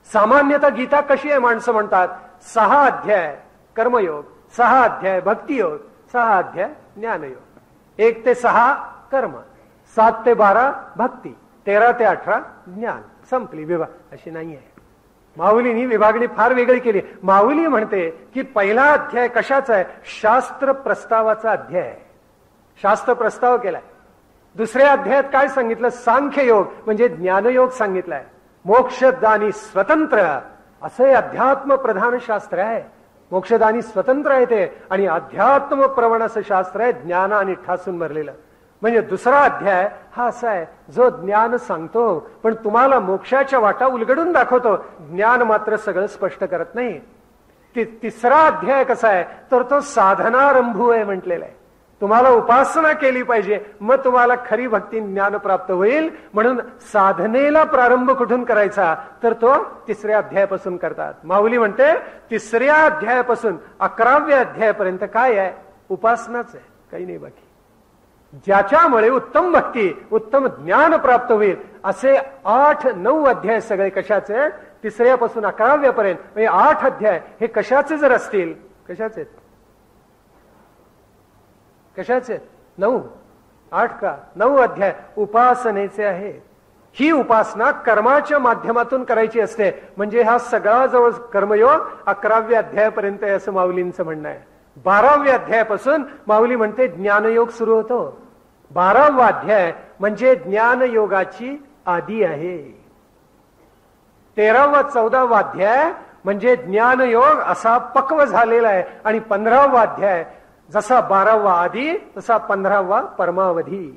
सामान्यतः गीता कशी आहे? माणसं म्हणतात 6 अध्याय कर्मयोग, 6 अध्याय भक्तियोग, 6 अध्याय ज्ञानयोग, 1 ते 6 कर्म, 7 ते 12 भक्ती, 13 ते 18 ज्ञान, संपली विभाग. अशी नाही आहे. माऊलींनी विभागणी फार वेगळी केली. माऊली म्हणते की पहिला अध्याय कशाचा आहे? शास्त्र प्रस्तावाचा अध्याय आहे. शास्त्र प्रस्ताव केलाय. दुसऱ्या अध्यायात काय सांगितलं? सांख्ययोग म्हणजे ज्ञानयोग सांगितलाय. मोक्षदानी स्वतंत्र असं हे अध्यात्म प्रधान शास्त्र आहे. मोक्षदानी स्वतंत्र आहे ते आणि अध्यात्म प्रवण असं शास्त्र आहे, ज्ञानाने ठासून भरलेलं. म्हणजे दुसरा अध्याय हा असा आहे जो ज्ञान सांगतो पण तुम्हाला मोक्षाच्या वाटा उलगडून दाखवतो, ज्ञान मात्र सगळं स्पष्ट करत नाही. तिसरा अध्याय कसा आहे तर तो साधनारंभू आहे म्हटलेला आहे. तुम्हाला उपासना केली पाहिजे, मग तुम्हाला खरी भक्ती ज्ञान प्राप्त होईल. म्हणून साधनेला प्रारंभ कुठून करायचा, तर तो 3ऱ्या अध्यायापासून करतात. माऊली म्हणते 3ऱ्या अध्यायापासून 11व्या अध्यायापर्यंत काय आहे, उपासनाच आहे, काही नाही बाकी. ज्याच्यामुळे उत्तम भक्ती उत्तम ज्ञान प्राप्त होईल असे 8-9 अध्याय सगळे कशाचे, 3ऱ्यापासून 11व्यापर्यंत म्हणजे 8 अध्याय हे कशाचे जर असतील, कशाचे 9, 8 का 9 अध्याय उपासनेचे आहेत. ही उपासना कर्माच्या माध्यमातून करायची असते. म्हणजे हा सगळा जवळ कर्मयोग 11व्या अध्यायापर्यंत आहे असं माऊलींचं म्हणणं आहे. 12व्या अध्यायापासून माऊली म्हणते ज्ञानयोग सुरू होतो. 12वा अध्याय म्हणजे ज्ञानयोगाची आदी आहे. 13वा 14वा अध्याय म्हणजे ज्ञानयोग असा पक्व झालेला आहे. आणि 15वा अध्याय जसा 12वा आदी तसा 15वा परमावधी.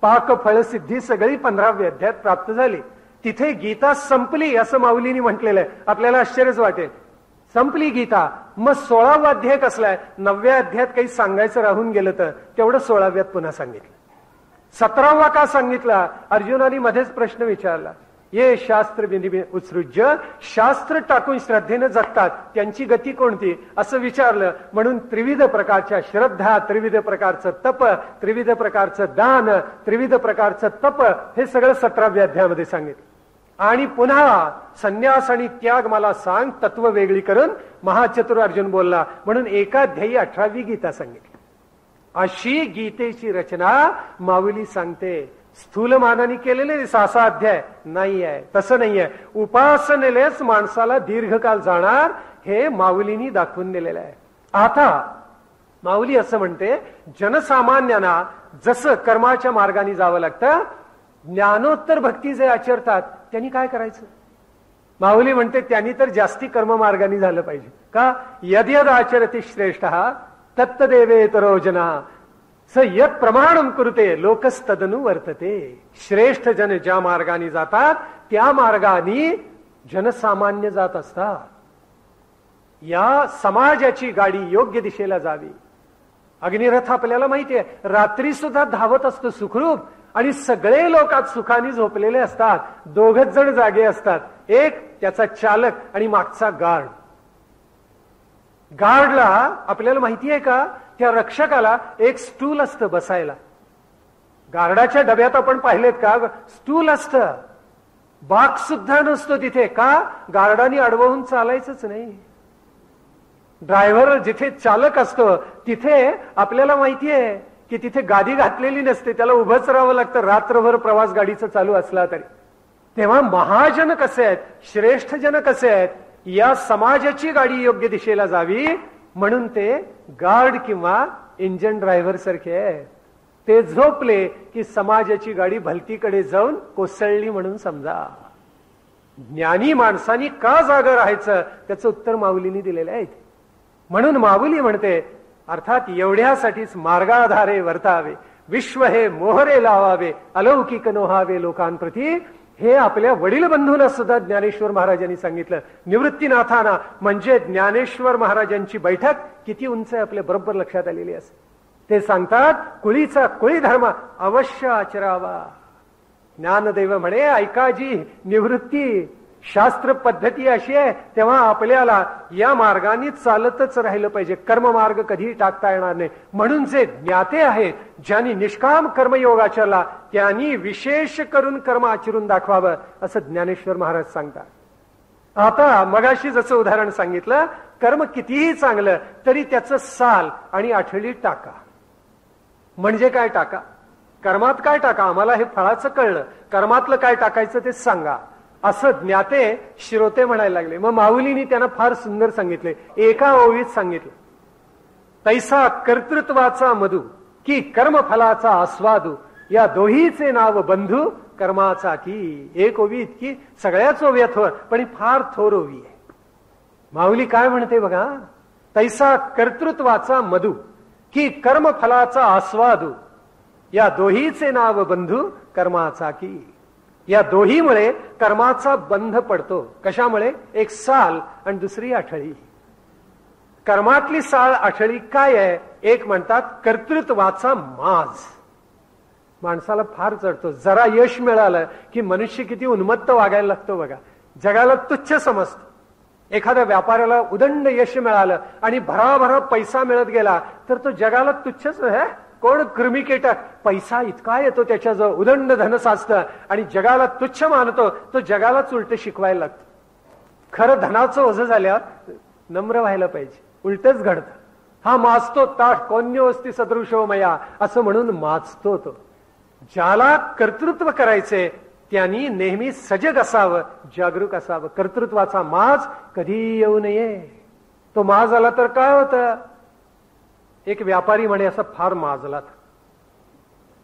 पाक फळ सिद्धी सगळी 15व्या अध्यायात प्राप्त झाली. तिथे गीता संपली असं माऊलींनी म्हटलेलं आहे. आपल्याला आश्चर्यच वाटेल, संपली गीता. मग 16वा अध्याय कसलाय, 9व्या अध्यायात काही सांगायचं राहून गेलं तर तेवढं 16व्यात पुन्हा सांगितलं. 17वा का सांगितला, अर्जुनाने मध्येच प्रश्न विचारला. ये शास्त्र विधी उत्सृज्य, शास्त्र टाकून श्रद्धेनं जगतात त्यांची गती कोणती असं विचारलं. म्हणून त्रिविध प्रकारच्या श्रद्धा, त्रिविध प्रकारचं तप, त्रिविध प्रकारचं दान, त्रिविध प्रकारचं तप हे सगळं 17व्या अध्यायामध्ये सांगितलं. आणि पुन्हा संन्यास आणि त्याग मला सांग, तत्व वेगळी करून महाचतुर अर्जुन बोलला. म्हणून एका अध्यायी 18वी गीता सांगितली. अशी गीतेची रचना माऊली सांगते. स्थूल मानाने केलेले 6 अध्याय नाही आहे, तसं नाही आहे. उपासनेलेच माणसाला दीर्घकाल जाणार हे माऊलींनी दाखवून दिलेलं आहे. आता माऊली असं म्हणते, जनसामान्यांना जसं कर्माच्या मार्गाने जावं लागतं, ज्ञानोत्तर भक्ती जे आचरतात त्यांनी काय करायचं. माऊली म्हणते त्यांनी तर जास्ती कर्ममार्गाने झालं पाहिजे. का, यद्यद आचरति श्रेष्ठ तत्तदेवेतरो जना स यत प्रमाणम कुरुते लोकस्तदनु वर्तते. श्रेष्ठ जन ज्या मार्गाने जातात त्या मार्गाने जनसामान्य जात असतात. या समाजाची गाडी योग्य दिशेला जावी. अग्निरथ आपल्याला माहिती आहे, रात्री सुद्धा धावत असतो सुखरूप, आणि सगळे लोक आज सुखाने झोपलेले असतात. 2घच जण जागे असतात, एक त्याचा चालक आणि मागचा गार्ड. गार्डला आपल्याला माहिती आहे का, त्या रक्षकाला एक स्टूल असतं बसायला. गार्डाच्या डब्यात आपण पाहिलेत का, स्टूल असतं. बाक सुद्धा नसतो तिथे. का, गार्डाने अडवून चालायचंच नाही. ड्रायव्हर जिथे चालक असतो तिथे आपल्याला माहिती आहे की तिथे गादी घातलेली नसते, त्याला उभंच राहावं लागतं रात्रभर प्रवास गाडीचा चालू असला तरी. तेव्हा महाजन कसे आहेत, श्रेष्ठ जन कसे आहेत, या समाजाची गाडी योग्य दिशेला जावी म्हणून ते गार्ड किंवा इंजन ड्रायव्हर सारखे आहेत. ते झोपले की समाजाची गाडी भलतीकडे जाऊन कोसळली म्हणून समजा. ज्ञानी माणसांनी का जागा राहायचं त्याचं उत्तर माऊलींनी दिलेलं आहे. म्हणून माऊली म्हणते, अर्थात एवढ्यासाठीच मार्गाधारे वर्तावे, विश्व हे मोहरे लावावे, अलौकिक नोहावे लोकांप्रती. हे आपल्या वडील बंधूंना सुद्धा ज्ञानेश्वर महाराजांनी सांगितलं. निवृत्तीनाथांना म्हणजे ज्ञानेश्वर महाराजांची बैठक किती उंच आहे आपल्या बरोबर लक्षात आलेली असते. ते सांगतात, कुळीचा कुळी धर्म अवश्य आचरावा. ज्ञानदेव म्हणे, ऐकाजी निवृत्ती शास्त्र पद्धती अशी आहे, तेव्हा आपल्याला या मार्गाने चालतच राहिलं पाहिजे. कर्ममार्ग कधीही टाकता येणार नाही. म्हणून जे ज्ञाते आहेत, ज्यांनी निष्काम कर्मयोग आचरला, त्यांनी विशेष करून कर्म आचरून दाखवावं असं ज्ञानेश्वर महाराज सांगतात. आता मगाशी जसं उदाहरण सांगितलं, कर्म कितीही चांगलं तरी त्याचं साल आणि आठळी टाका. म्हणजे काय टाका, कर्मात काय टाका, आम्हाला हे फळाचं कळलं, कर्मातलं काय टाकायचं ते सांगा असं ज्ञाते श्रोते म्हणायला लागले. मग माऊलींनी त्यांना फार सुंदर सांगितले, एका ओळीत सांगितलं, तैसा कर्तृत्वाचा मधु की कर्मफलाचा आस्वादू, या दोहीचे नाव बंधू कर्माचा की. एक ओवी इतकी सगळ्याच ओव्या थोर, पण फार थोर ओवी आहे. माऊली काय म्हणते बघा, तैसा कर्तृत्वाचा मधु की कर्मफलाचा आस्वादू, या दोहीचे नाव बंधू कर्माचा की. या दोहीमुळे कर्माचा बंध पडतो. कशामुळे, एक साल आणि दुसरी आठळी. कर्मातली साळ आठळी काय आहे? एक म्हणतात कर्तृत्वाचा माज. माणसाला फार चढतो. जरा यश मिळालं की मनुष्य किती उन्मत्त वागायला लागतो बघा. जगाला तुच्छ समजतो. एखाद्या व्यापाऱ्याला उदंड यश मिळालं आणि भराभरा पैसा मिळत गेला तर तो जगाला तुच्छच आहे. कोण क्रिमिकेटर? पैसा इतका येतो त्याच्याजवळ, उदंड धन साचतं आणि जगाला तुच्छ मानतो. तो जगालाच उलट शिकवायला लागतो. खरं धनाचं ओझं झाल्यावर नम्र व्हायला पाहिजे. उलटच घडतं. हा माजतो ताठ कोण्योस्ती सदृशो मया असं म्हणून माजतो तो. ज्याला कर्तृत्व करायचे त्यांनी नेहमी सजग असावं, जागरूक असावं. कर्तृत्वाचा माज कधी येऊ नये. तो माज आला तर काय होतं? एक व्यापारी म्हणे असं फार माजला.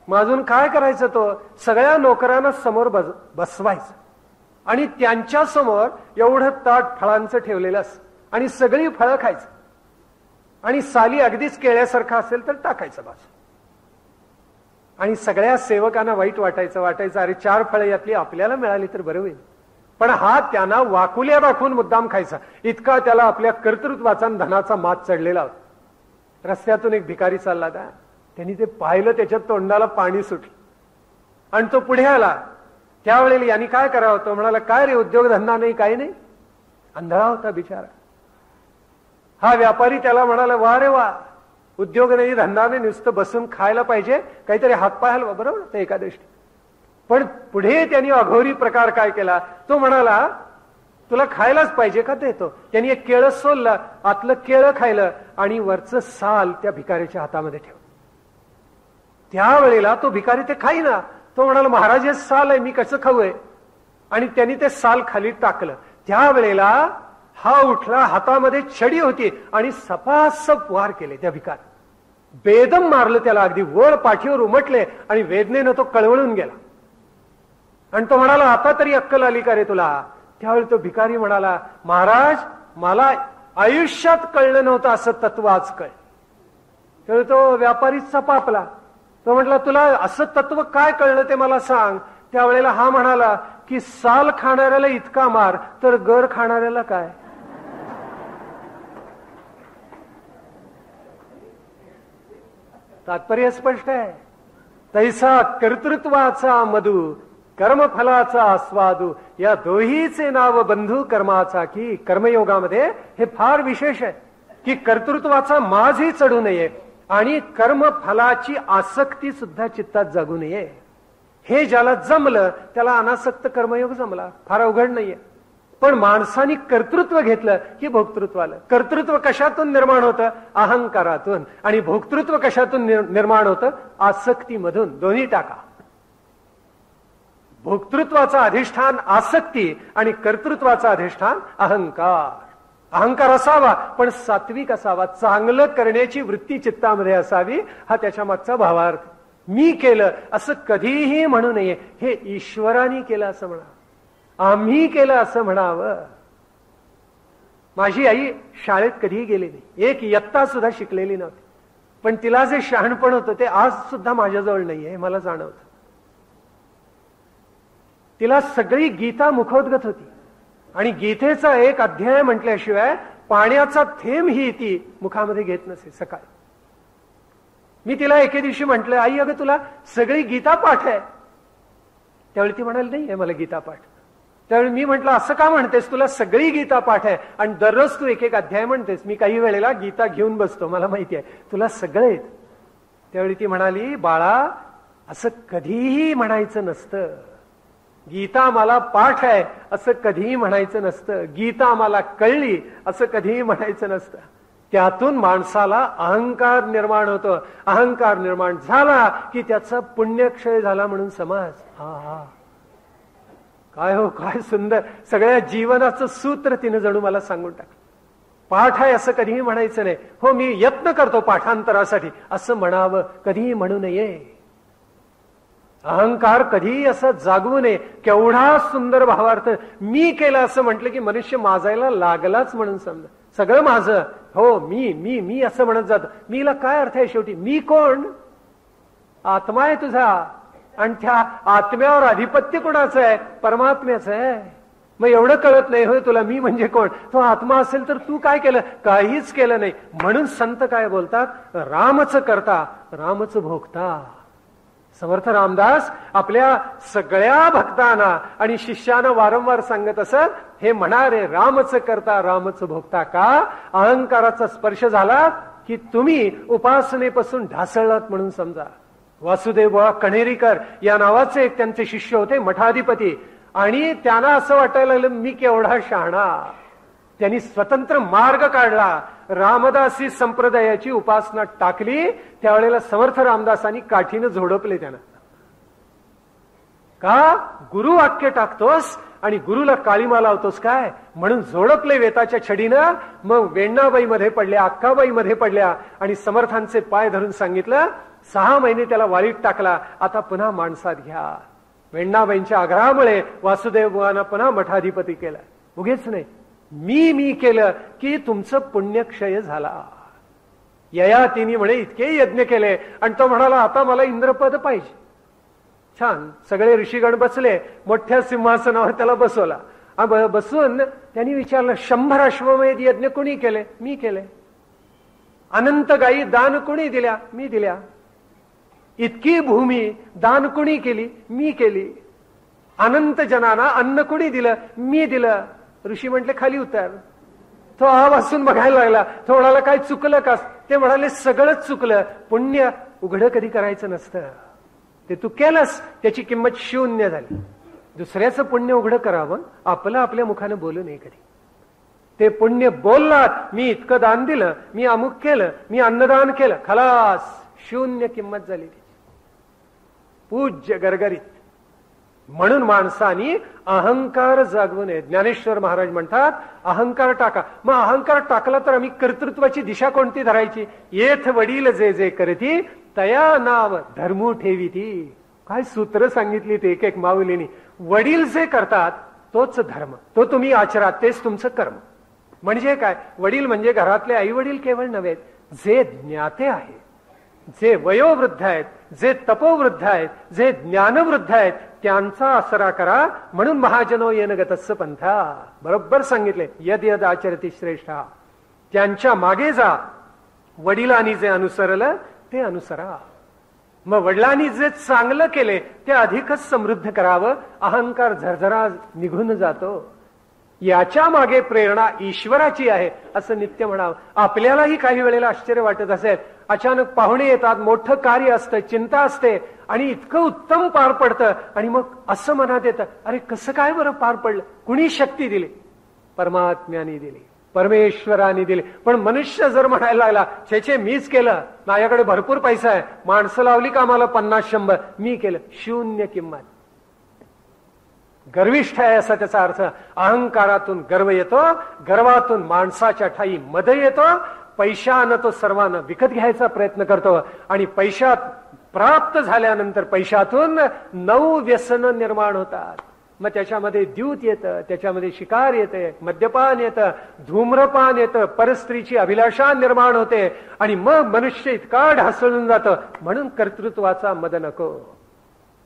माजून काय करायचं? तो सगळ्या नोकरांना समोर बसवायचं आणि त्यांच्या समोर एवढं ताट फळांचं ठेवलेलं असं आणि सगळी फळं खायचं आणि साली अगदीच केळ्यासारखं असेल तर टाकायचं बाजू. आणि सगळ्या सेवकांना वाईट वाटायचं अरे 4 फळं यातली आपल्याला मिळाली तर बरं होईल. पण हा त्यांना वाकुल्या दाखवून मुद्दाम खायचा. इतका त्याला आपल्या कर्तृत्वाचा धनाचा माज चढलेला होता. रस्त्यातून एक भिकारी चालला होता. त्यांनी ते पाहिलं, त्याच्या तोंडाला पाणी सुटलं आणि तो पुढे आला. त्यावेळेला यांनी काय करावं? तो म्हणाला काय रे, उद्योगधंदा नाही, काही नाही. आंधळा होता बिचारा. हा व्यापारी त्याला म्हणाला वा रे वा, उद्योग नाही, धंदा नाही, नुसतं बसून खायला पाहिजे, काहीतरी हातपाय हलवा. बरोबर ते एका दृष्टी. पण पुढे त्यांनी अघोरी प्रकार काय केला? तो म्हणाला तुला खायलाच पाहिजे का? देतो. त्यांनी एक केळं सोललं, आतलं केळं खायलं आणि वरचं साल त्या भिकारीच्या हातामध्ये ठेवलं. त्यावेळेला तो भिकारी ते खाईना. तो म्हणाला महाराज हे साल आहे, मी कसं खाऊय? आणि त्यांनी ते साल खाली टाकलं. त्यावेळेला हा उठला, हातामध्ये छडी होती आणि सपासप वार केले त्या भिकार. बेदम मारलं त्याला, अगदी वळ पाठीवर उमटले आणि वेदनेनं तो कळवळून गेला. आणि तो म्हणाला आता तरी अक्कल आली का रे तुला? त्यावेळी तो भिकारी म्हणाला महाराज मला आयुष्यात कळलं नव्हतं असं तत्व आज कळ. त्यावेळी तो व्यापारी सपापला. तो म्हटला तुला असं तत्व काय कळलं ते मला सांग. त्यावेळेला हा म्हणाला की साल खाणाऱ्याला इतका मार तर गर खाणाऱ्याला काय? तात्पर्य स्पष्ट आहे. तैसा कर्तृत्वाचा मधु कर्मफलाचा आस्वादू, या दोहीचे नाव बंधू कर्माचा. की कर्मयोगामध्ये हे फार विशेष आहे की कर्तृत्वाचा माजही चढू नये आणि कर्मफलाची आसक्ती सुद्धा चित्तात जागू नये. हे ज्याला जमलं त्याला अनासक्त कर्मयोग जमला. फार अवघड नाहीये. पण माणसाने कर्तृत्व घेतलं की भोक्तृत्व आलं. कर्तृत्व कशातून निर्माण होतं? अहंकारातून. आणि भोक्तृत्व कशातून निर्माण होतं? आसक्तीमधून. दोन्ही टाका. भोक्तृत्वाचा अधिष्ठान आसक्ती आणि कर्तृत्वाचा अधिष्ठान अहंकार. अहंकार असावा पण सात्विक असावा. चांगलं करण्याची वृत्ती चित्तामध्ये असावी. हा त्याच्या मागचा भावार्थ. मी केलं असं कधीही म्हणू नये. हे ईश्वराने केलं असं म्हणा, आम्ही केलं असं म्हणावं. माझी आई शाळेत कधीही गेली नाही, एक इयत्ता सुद्धा शिकलेली नव्हती. पण तिला जे शहाणपण होतं ते आज सुद्धा माझ्याजवळ नाहीये हे मला जाणवतं. तिला सगळी गीता मुखोद्गत होती आणि गीतेचा एक अध्याय म्हटल्याशिवाय पाण्याचा थेंब ही ती मुखामध्ये घेत नसे. सकाळी मी तिला एके दिवशी म्हटलं आई अगं तुला सगळी गीता पाठ आहे. त्यावेळी ती म्हणाली नाही आहे मला गीता पाठ. त्यावेळी मी म्हटलं असं का म्हणतेस? तुला सगळी गीता पाठ आहे आणि दररोज तू एक एक अध्याय म्हणतेस. मी काही वेळेला गीता घेऊन बसतो, मला माहिती आहे तुला सगळं येत. त्यावेळी ती म्हणाली बाळा असं कधीही म्हणायचं नसतं. गीता मला पाठ आहे असं कधीही म्हणायचं नसतं. गीता मला कळली असं कधीही म्हणायचं नसतं. त्यातून माणसाला अहंकार निर्माण होतो. अहंकार निर्माण झाला की त्याचा पुण्यक्षय झाला म्हणून समज. हा काय हो, काय सुंदर सगळ्या जीवनाचं सूत्र तिने जणू मला सांगून टाकलं. पाठ आहे असं कधीही म्हणायचं नाही. हो मी यत्न करतो पाठांतरासाठी असं म्हणावं, कधीही म्हणू नये. अहंकार कधीही असं जागवू नये. केवढा सुंदर भावार्थ. मी केलं असं म्हटलं की मनुष्य माजायला लागलाच म्हणून समजा. सगळं माझं, हो मी मी मी असं म्हणत जातो. मीला काय अर्थ आहे शेवटी? मी कोण? आत्मा आहे तुझा आणि त्या आत्म्यावर अधिपत्य कोणाचं आहे? परमात्म्याचं आहे. मग एवढं कळत नाही होय तुला मी म्हणजे कोण? तो आत्मा असेल तर तू काय केलं? काहीच केलं नाही. म्हणून संत काय बोलतात? रामच करता रामच भोगता. समर्थ रामदास आपल्या सगळ्या भक्तांना आणि शिष्यानं वारंवार सांगत असत, हे म्हणारे रामच करता रामच भोगता. का? अहंकाराचा स्पर्श झाला की तुम्ही उपासनेपासून ढासळलात म्हणून समजा. वासुदेव बुवा कण्हेरीकर या नावाचे एक त्यांचे शिष्य होते, मठाधिपती. आणि त्यांना असं वाटायला लागलं मी केवढा शहाणा. त्यांनी स्वतंत्र मार्ग काढला, रामदासी संप्रदायाची उपासना टाकली. त्यावेळेला समर्थ रामदासांनी काठीनं झोडपले त्यांना. का? गुरु वाक्य टाकतोस आणि गुरुला काळीमा लावतोस काय म्हणून झोडपले वेताच्या छडीनं. मग वेण्णाबाई मध्ये पडल्या, अक्काबाई मध्ये पडल्या आणि समर्थांचे पाय धरून सांगितलं, 6 महिने त्याला वाळीत टाकला, आता पुन्हा माणसात घ्या. वेण्णाबाईंच्या आग्रहामुळे वासुदेव बुवांना पुन्हा मठाधिपती केलं. उगीच नाही, मी केलं की तुमचं पुण्यक्षय झाला. ययातीनी म्हणे इतके यज्ञ केले आणि तो म्हणाला आता मला इंद्रपद पाहिजे. छान, सगळे ऋषीगण बसले, मोठ्या सिंहासनावर त्याला बसवला. बसून त्यांनी विचारलं 100 अश्वमेध यज्ञ कोणी केले? मी केले. अनंत गायी दान कोणी दिल्या? मी दिल्या. इतकी भूमी दान कोणी केली? मी केली. अनंत जनांना अन्न कोणी दिलं? मी दिलं. ऋषी म्हटले खाली उतर. तो आवासून बघायला लागला. तो म्हणाला काय चुकलं का? ते म्हणाले सगळंच चुकलं. पुण्य उघडं कधी करायचं नसतं, ते तू केलंस त्याची किंमत 0 झाली. दुसऱ्याचं पुण्य उघडं करावं, आपलं आपल्या मुखानं बोलू नये कधी. ते पुण्य बोललात, मी इतकं दान दिलं, मी अमुक केलं, मी अन्नदान केलं, खलास 0 किंमत झाली त्याची. पूज्य गरगरीत. म्हणून माणसानी अहंकार जागवू नये. ज्ञानेश्वर महाराज म्हणतात अहंकार टाका. मग अहंकार टाकला तर आम्ही कर्तृत्वाची दिशा कोणती धरायची? येथ वडील जे जे करती तया नाव धर्मू ठेवी ती. काय सूत्र सांगितली ते एक एक माऊलीनी. वडील जे करतात तोच धर्म, तो तुम्ही आचरात, तेच तुमचं कर्म. म्हणजे काय? वडील म्हणजे घरातले आई वडील केवळ नव्हे, जे ज्ञाते आहेत, जे वयोवृद्ध आहेत, जे तपोवृद्ध आहेत, जे ज्ञानवृद्ध आहेत, त्यांचा आसरा करा. म्हणून महाजनो येन गतस्स पंथा बरोबर सांगितले, यद यद आचरती श्रेष्ठा. त्यांच्या मागे जा. वडिलांनी जे अनुसरलं ते अनुसरा. मग वडिलांनी जे चांगलं केले ते अधिकच समृद्ध करावं. अहंकार झरझरा निघून जातो. याच्या मागे प्रेरणा ईश्वराची आहे असं नित्य म्हणावं. आपल्यालाही काही वेळेला आश्चर्य वाटत असेल, अचानक पाहुणे येतात, मोठं कार्य असतं, चिंता असते आणि इतकं उत्तम पार पडतं आणि मग असं मनात येतं, अरे कसं काय बरं पार पडलं? कुणी शक्ती दिली? परमात्म्याने दिली, परमेश्वराने दिली. पण मनुष्य जर म्हणायला लागला छे मीच केलं, माझ्याकडे भरपूर पैसा आहे, माणसं लावली का मला 50-100, मी केलं, 0 किंमत. गर्विष्ठ आहे असा त्याचा अर्थ. अहंकारातून गर्व येतो, गर्वातून माणसाच्या ठाई मद येतो. पैशानं तो सर्वांना विकत घ्यायचा प्रयत्न करतो आणि पैशात प्राप्त झाल्यानंतर पैशातून 9 व्यसनं निर्माण होतात. मग त्याच्यामध्ये द्यूत येतं, त्याच्यामध्ये शिकार येते, मद्यपान येतं, धूम्रपान येतं, परस्त्रीची अभिलाषा निर्माण होते आणि मग मनुष्य इतका ढासळून जातं. म्हणून कर्तृत्वाचा मद नको.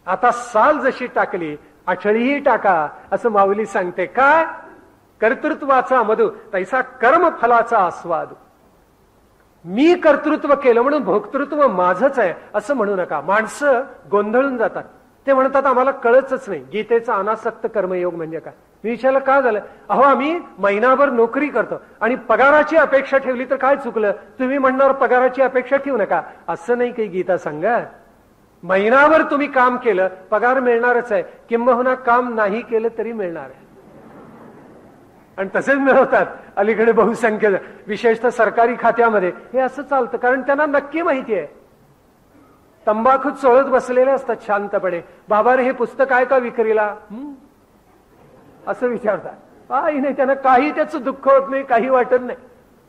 आता साल जशी टाकली आठळीही टाका असं माऊली सांगते. काय? कर्तृत्वाचा मधु तैसा कर्मफलाचा आस्वाद. मी कर्तृत्व केलं म्हणून भोक्तृत्व माझंच आहे असं म्हणू नका. माणसं गोंधळून जातात. ते म्हणतात आम्हाला कळतच नाही गीतेचा अनासक्त कर्मयोग म्हणजे काय. मी विचारलं का झालं? अहो आम्ही महिनाभर नोकरी करतो आणि पगाराची अपेक्षा ठेवली तर काय चुकलं? तुम्ही म्हणणार पगाराची अपेक्षा ठेवू नका, असं नाही काही गीता सांगत. महिनाभर तुम्ही काम केलं पगार मिळणारच आहे, किंबहुना काम नाही केलं तरी मिळणार आहे. आणि तसेच मिळवतात अलीकडे बहुसंख्य, विशेषतः सरकारी खात्यामध्ये हे असं चालतं. कारण त्यांना नक्की माहिती आहे. तंबाखू चोळत बसलेले असतात शांतपणे. बाबा रे हे पुस्तक आहे का विक्रीला? असं विचारतात. काही नाही, त्यांना काही त्याचं दुःख होत नाही, काही वाटत नाही.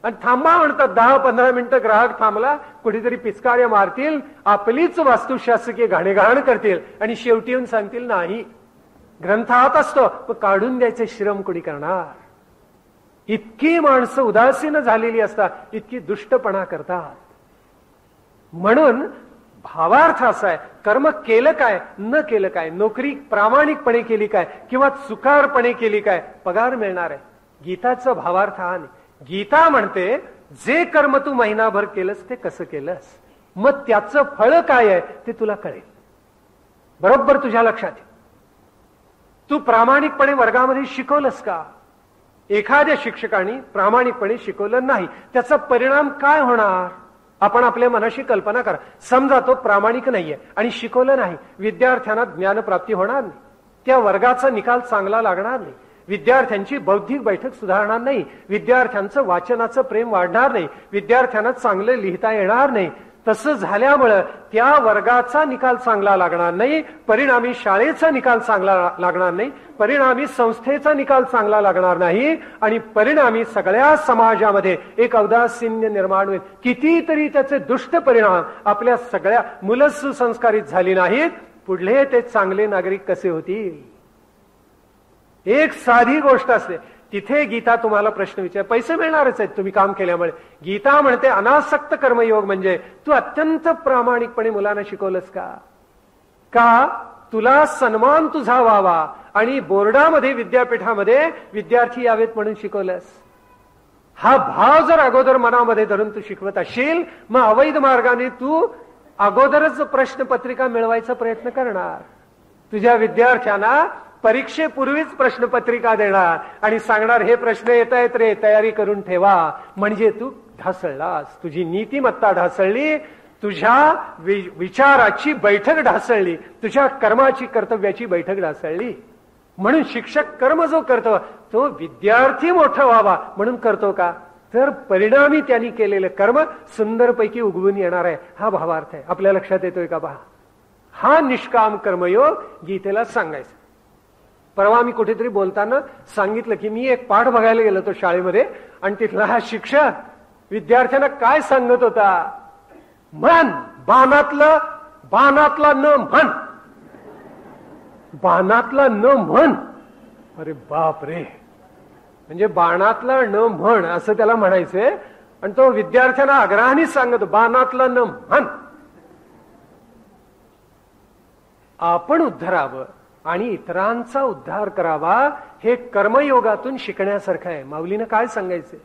आणि थांबा म्हणतात, 10-15 मिनिटं ग्राहक थांबला, कुठेतरी पिचकार्य मारतील, आपलीच वास्तुशासकीय घाणेघाण करतील आणि शेवटी येऊन सांगतील नाही. ग्रंथ हात असतो पण काढून द्यायचे श्रम कुणी करणार? इतकी माणसं उदासीन झालेली असतात, इतकी दुष्टपणा करतात. म्हणून भावार्थ असा आहे, कर्म केलं काय न केलं काय, नोकरी प्रामाणिकपणे केली काय किंवा चुकारपणे केली काय, पगार मिळणार आहे. गीताचा भावार्थ हा नाही. गीता म्हणते जे कर्म तू महिनाभर केलंस ते कसं केलंस, मग त्याचं फळ काय आहे ते तुला कळेल. बरोबर तुझ्या लक्षात येईल. तू प्रामाणिकपणे वर्गामध्ये शिकवलंस का? एखाद्या शिक्षकाने प्रामाणिकपणे शिकवलं नाही, त्याचा परिणाम काय होणार? आपण आपल्या मनाशी कल्पना करा. समजा तो प्रामाणिक नाहीये आणि शिकवलं नाही, विद्यार्थ्यांना ज्ञानप्राप्ती होणार नाही, त्या वर्गाचा निकाल चांगला लागणार नाही, विद्यार्थ्यांची बौद्धिक बैठक सुधारणार नाही, विद्यार्थ्यांचं वाचनाचं प्रेम वाढणार नाही, विद्यार्थ्यांना चांगलं लिहिता येणार नाही. तसं झाल्यामुळं त्या वर्गाचा निकाल चांगला लागणार नाही, परिणामी शाळेचा निकाल चांगला लागणार नाही, परिणामी संस्थेचा निकाल चांगला लागणार नाही आणि परिणामी सगळ्या समाजामध्ये एक औदासीन्य निर्माण होईल. कितीतरी त्याचे दुष्ट परिणाम. आपल्या सगळ्या मुलं सुसंस्कारित झाली नाहीत, पुढले ते चांगले नागरिक कसे होतील? एक साधी गोष्ट असते. तिथे गीता तुम्हाला प्रश्न विचार, पैसे मिळणारच आहेत तुम्ही काम केल्यामुळे. गीता म्हणते अनासक्त कर्मयोग म्हणजे तू अत्यंत प्रामाणिकपणे मुलांना शिकवलंस का? का तुला सन्मान तुझा व्हावा आणि बोर्डामध्ये विद्यापीठामध्ये विद्यार्थी यावेत म्हणून शिकवलंस? हा भाव जर अगोदर मनामध्ये धरून तू शिकवत असशील, मग अवैध मार्गाने तू अगोदरच प्रश्नपत्रिका मिळवायचा प्रयत्न करणार. तुझ्या विद्यार्थ्यांना परीक्षेपूर्वीच प्रश्नपत्रिका देणार आणि सांगणार हे प्रश्न येत आहेत रे, तयारी करून ठेवा. म्हणजे तू ढासळलास, तुझी नीतिमत्ता ढासळली, तुझ्या विचाराची बैठक ढासळली, तुझ्या कर्माची कर्तव्याची बैठक ढासळली. म्हणून शिक्षक कर्म जो करतो तो विद्यार्थी मोठा व्हावा म्हणून करतो का? तर परिणामी त्यांनी केलेलं कर्म सुंदरपैकी उगवून येणार आहे. हा भावार्थ आहे. आपल्या लक्षात येतोय का? पहा, हा निष्काम कर्मयोग गीतेला सांगायचा. परवा मी कुठेतरी बोलताना सांगितलं की मी एक पाठ बघायला गेलो होतो शाळेमध्ये आणि तिथला हा शिक्षक विद्यार्थ्यांना काय सांगत होता? म्हण, बाणातला न म्हण, बाणातला न म्हण. अरे बाप रे, म्हणजे बाणातला न म्हण असं त्याला म्हणायचंय आणि तो विद्यार्थ्यांना आग्रहाने सांगत बाणातला न म्हण. आपण उद्धारावं आणि इतरांचा उद्धार करावा हे कर्मयोगातून शिकण्यासारखं आहे. माऊलीनं काय सांगायचंय?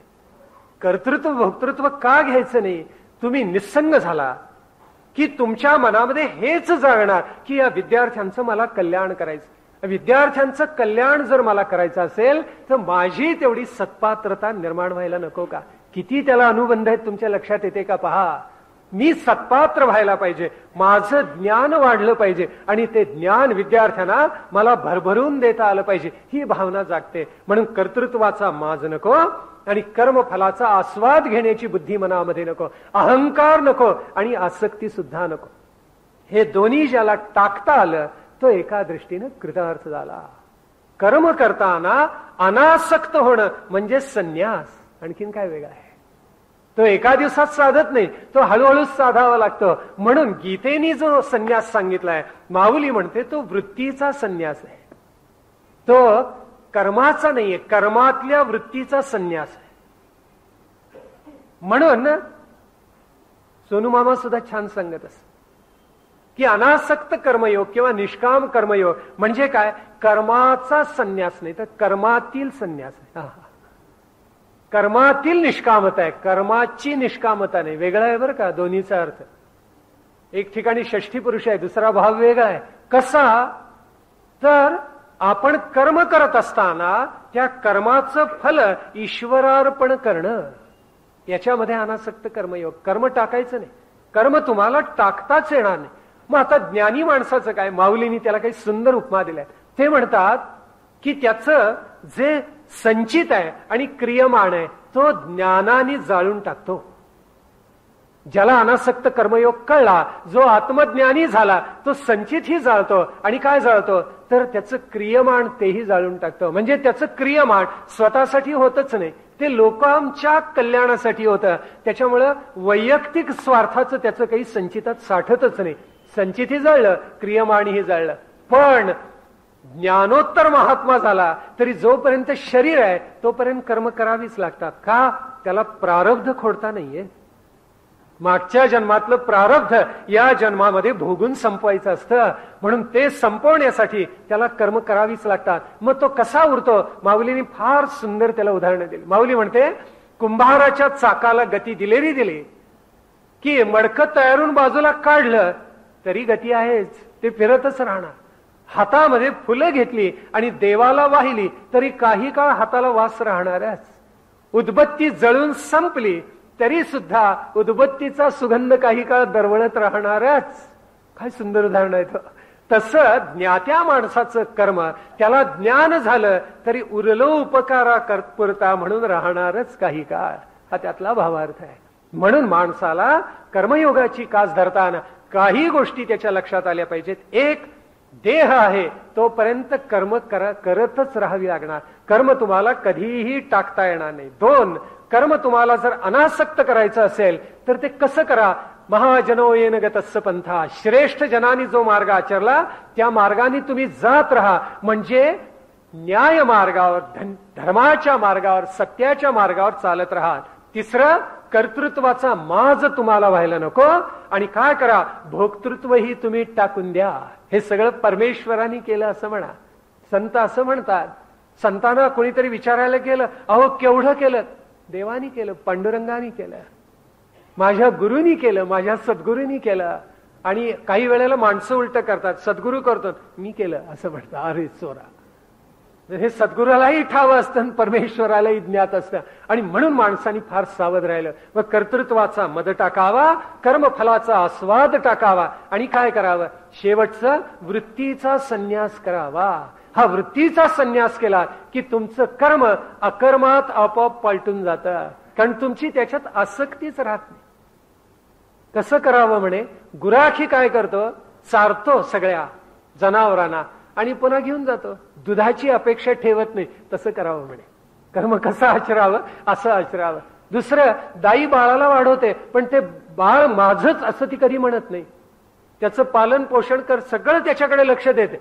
कर्तृत्व भोक्तृत्व का घ्यायचं नाही? तुम्ही निस्संग झाला की तुमच्या मनामध्ये हेच जागणार की या विद्यार्थ्यांचं मला कल्याण करायचं. विद्यार्थ्यांचं कल्याण जर मला करायचं असेल तर माझी तेवढी सत्पात्रता निर्माण व्हायला नको का? किती त्याला अनुबंध आहेत तुमच्या लक्षात येते का? पहा, मी सत्पात्र व्हायला पाहिजे, माझं ज्ञान वाढलं पाहिजे आणि ते ज्ञान विद्यार्थ्यांना मला भरभरून देता आलं पाहिजे, ही भावना जागते. म्हणून कर्तृत्वाचा माज नको आणि कर्मफलाचा आस्वाद घेण्याची बुद्धी मनामध्ये नको, अहंकार नको आणि आसक्ती सुद्धा नको. हे दोन्ही ज्याला टाकता आलं तो एका दृष्टीनं कृतार्थ झाला. कर्म करताना अनासक्त होणं म्हणजे संन्यास. आणखीन काय वेगळं आहे? तो एका दिवसात साधत नाही, तो हळूहळू साधावा लागतो. म्हणून गीतेने जो संन्यास सांगितलाय, माऊली म्हणते तो वृत्तीचा संन्यास आहे, तो कर्माचा नाहीये, कर्मातल्या वृत्तीचा संन्यास आहे. म्हणून सोनूमामा सुद्धा छान सांगत असत की अनासक्त कर्मयोग किंवा निष्काम कर्मयोग म्हणजे काय? कर्माचा संन्यास नाही तर कर्मातील संन्यास आहे. कर्मातील निष्कामता आहे, कर्माची निष्कामता नाही. वेगळा आहे बरं का दोन्हीचा अर्थ. एक ठिकाणी षष्ठी पुरुष आहे, दुसरा भाव वेगळा आहे. कसा? तर आपण कर्म करत असताना त्या कर्माचं फल ईश्वरार्पण करणं, याच्यामध्ये अनासक्त कर्मयोग. कर्म टाकायचं नाही, कर्म तुम्हाला टाकताच येणार नाही. मग आता ज्ञानी माणसाचं काय? माऊलींनी त्याला काही सुंदर उपमा दिल्या. ते म्हणतात की त्याचं जे संचित आहे आणि क्रियमाण आहे तो ज्ञानाने जाळून टाकतो. ज्याला अनासक्त कर्मयोग कळला, जो आत्मज्ञानी झाला, तो संचितही जाळतो आणि काय जाळतो तर त्याचं क्रियमाण तेही जाळून टाकतो. म्हणजे त्याचं क्रियमाण स्वतःसाठी होतच नाही, ते लोकांच्या कल्याणासाठी होतं. त्याच्यामुळं वैयक्तिक स्वार्थाचं त्याचं काही संचितात साठतच नाही. संचितही जळलं, क्रियमाणही जळलं. पण ज्ञानोत्तर महात्मा झाला तरी जोपर्यंत शरीर आहे तोपर्यंत कर्म करावीच लागतात. का? त्याला प्रारब्ध खोडता नाहीये. मागच्या जन्मातलं प्रारब्ध या जन्मामध्ये भोगून संपवायचं असतं. म्हणून ते संपवण्यासाठी त्याला कर्म करावीच लागतात. मग तो कसा उरतो? माऊलींनी फार सुंदर त्याला उदाहरण दिली. माऊली म्हणते, कुंभाराच्या चाकाला गती दिली की मडकं तयारून बाजूला काढलं तरी गती आहेच, ते फिरतच राहणार. हातामध्ये फुलं घेतली आणि देवाला वाहिली तरी काही काळ हाताला वास राहणारच. उदबत्ती जळून संपली तरी सुद्धा उदबत्तीचा सुगंध काही काळ दरवळत राहणारच. काय सुंदर उदाहरण आहे. तसं ज्ञात्या माणसाचं कर्म, त्याला ज्ञान झालं तरी उरलो उपकारा पुरता म्हणून राहणारच काही काळ. हा त्यातला भावार्थ आहे. म्हणून माणसाला कर्मयोगाची कास धरताना काही गोष्टी त्याच्या लक्षात आल्या पाहिजेत. एक, देह आहे तोपर्यंत कर्म करतच राहावी लागणार. कर्म तुम्हाला कधीही टाकता येणार नाही. दोन, कर्म तुम्हाला जर अनासक्त करायचं असेल तर ते कसं करा? महाजनो येन गतस्स पंथा, श्रेष्ठ जनानी जो मार्ग आचरला त्या मार्गाने तुम्ही जात राहा. म्हणजे न्याय मार्गावर, धर्माच्या मार्गावर, सत्याच्या मार्गावर चालत राहा. तिसरं, कर्तृत्वाचा माज तुम्हाला व्हायला नको. आणि काय करा? भोक्तृत्वही तुम्ही टाकून द्या. हे सगळं परमेश्वराने केलं असं म्हणा. संत असं म्हणतात. संतांना कोणीतरी विचारायला केलं, अहो केवढं केलं? देवानी केलं, पांडुरंगाने केलं, माझ्या गुरुनी केलं, माझ्या सद्गुरूंनी केलं. आणि काही वेळेला माणसं उलट करतात, सद्गुरू करतो, मी केलं असं म्हणतात. अरे चोरा, हे सद्गुरूलाही ठावं असतं, परमेश्वरालाही ज्ञात असतं. आणि म्हणून माणसाने फार सावध राहिलं. व कर्तृत्वाचा मद टाकावा, कर्मफलाचा आस्वाद टाकावा. आणि काय करावं? शेवटचं वृत्तीचा संन्यास करावा. हा वृत्तीचा संन्यास केला की तुमचं कर्म अकर्मात आपोआप पलटून जातं. कारण तुमची त्याच्यात आसक्तीच राहत नाही. कसं करावं म्हणे? गुराखी काय करतो? चारतो सगळ्या जनावरांना आणि पुन्हा घेऊन जातो. दुधाची अपेक्षा ठेवत नाही. तसं करावं म्हणे. कर्म कसं आचरावं? असं आचरावं. दुसरं, दाई बाळाला वाढवते पण ते बाळ माझंच असं ती कधी म्हणत नाही. त्याचं पालन पोषण कर, सगळं त्याच्याकडे लक्ष देते.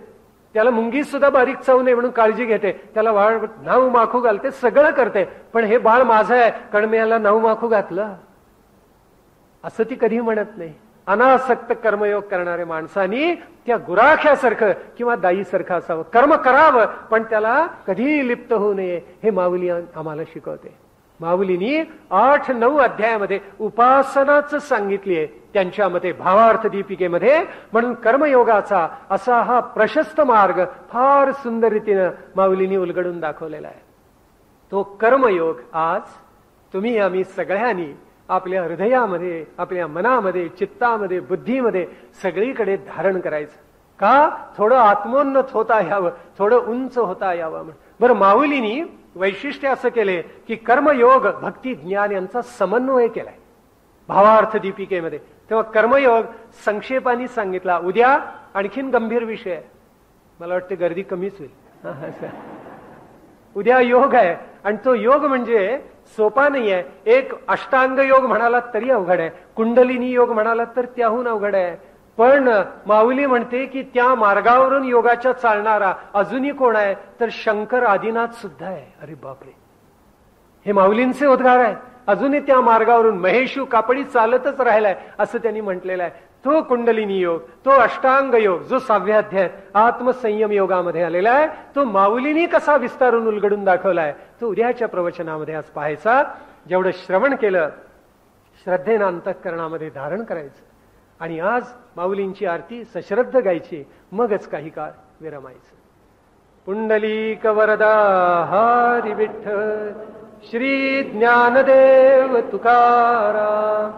त्याला मुंगी सुद्धा बारीक चव नाही म्हणून काळजी घेते. त्याला नाव माखू घालते, सगळं करते. पण हे बाळ माझं आहे कारण मी याला नाव माखू घातलं असं ती कधी म्हणत नाही. अनासक्त कर्मयोग करणाऱ्या माणसांनी त्या गुराख्यासारखं किंवा दाईसारखं असावं. कर्म करावं पण त्याला कधीही लिप्त होऊ नये. हे माऊली आम्हाला शिकवते. माऊलींनी 8-9 अध्यायामध्ये उपासनाच सांगितली आहे त्यांच्या मते, भावार्थ दीपिकेमध्ये. म्हणून कर्मयोगाचा असा हा प्रशस्त मार्ग फार सुंदर रीतीनं माऊलींनी उलगडून दाखवलेला आहे. तो कर्मयोग आज तुम्ही आम्ही सगळ्यांनी आपल्या हृदयामध्ये, आपल्या मनामध्ये, चित्तामध्ये, बुद्धीमध्ये सगळीकडे धारण करायचं. का? थोडं आत्मोन्नत होता यावं, थोडं उंच होता यावं. बरं, माऊलींनी वैशिष्ट्य असं केले की कर्मयोग भक्ती ज्ञान यांचा समन्वय केलाय भावार्थ दीपिकेमध्ये. तेव्हा कर्मयोग संक्षेपाने सांगितला. उद्या आणखीन गंभीर विषय आहे. मला वाटते गर्दी कमीच होईल. उद्या योग आहे आणि तो योग म्हणजे सोपा नाही आहे. एक अष्टांग योग म्हणाला तरी अवघड आहे, कुंडलिनी योग म्हणाला तर त्याहून अवघड आहे. पण माऊली म्हणते की त्या मार्गावरून योगाच्या चालणारा अजूनही कोण आहे तर शंकर आदिनाथ सुद्धा आहे. अरे बापरे, हे माऊलींचे उद्गार आहे. अजूनही त्या मार्गावरून महेशू कापडी चालतच राहिलाय असं त्यांनी म्हटलेलं आहे. तो कुंडलिनी योग, तो अष्टांग योग जो 6व्या अध्यायात आत्मसंयम योगामध्ये आलेला आहे, तो माऊलींनी कसा विस्तारून उलगडून दाखवलाय तो उद्याच्या प्रवचनामध्ये आज पाहायचा. जेवढं श्रवण केलं श्रद्धेनं अंतःकरणामध्ये धारण करायचं आणि आज माऊलींची आरती सश्रद्ध गायची, मगच काही काळ विरमायचं. पुंडलीक वरदा हरी विठ्ठल, श्री ज्ञानदेव तुकाराम,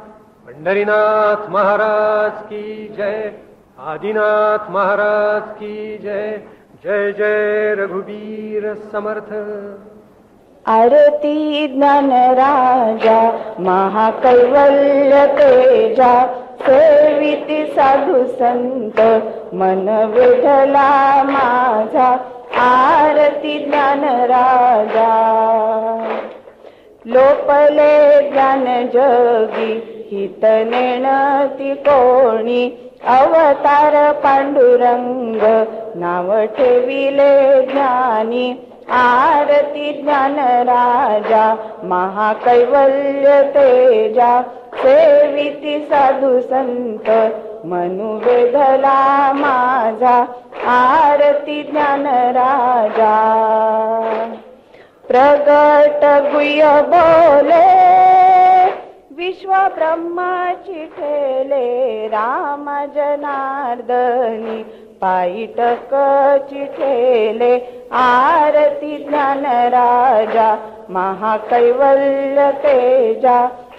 पंढरीनाथ महाराज की जय, आदिनाथ महाराज की जय. जय जय रघुवीर समर्थ. आरती ज्ञान राजा महाकैवल्य तेजा, सेविती साधू संत मन विठला माझा. आरती ज्ञान राजा. लोपले ज्ञान जगी हित नेणती कोणी, अवतार पांडुरंग नाव ठेविले ज्ञानी. आरती ज्ञान राजा महाकैवल्य तेजा सेविती साधू संत मनु वेधला माझा आरती ज्ञान राजा प्रगट गुह्य बोले विश्व ब्रह्माची ठेले राम जनार्दनी पायटकची ठेले आरती ज्ञान राजा महाकैवल्य तेजा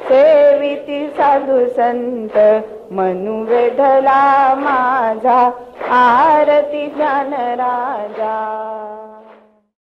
सेविती साधू संत मनु वेधला माझा आरती ज्ञान राजा।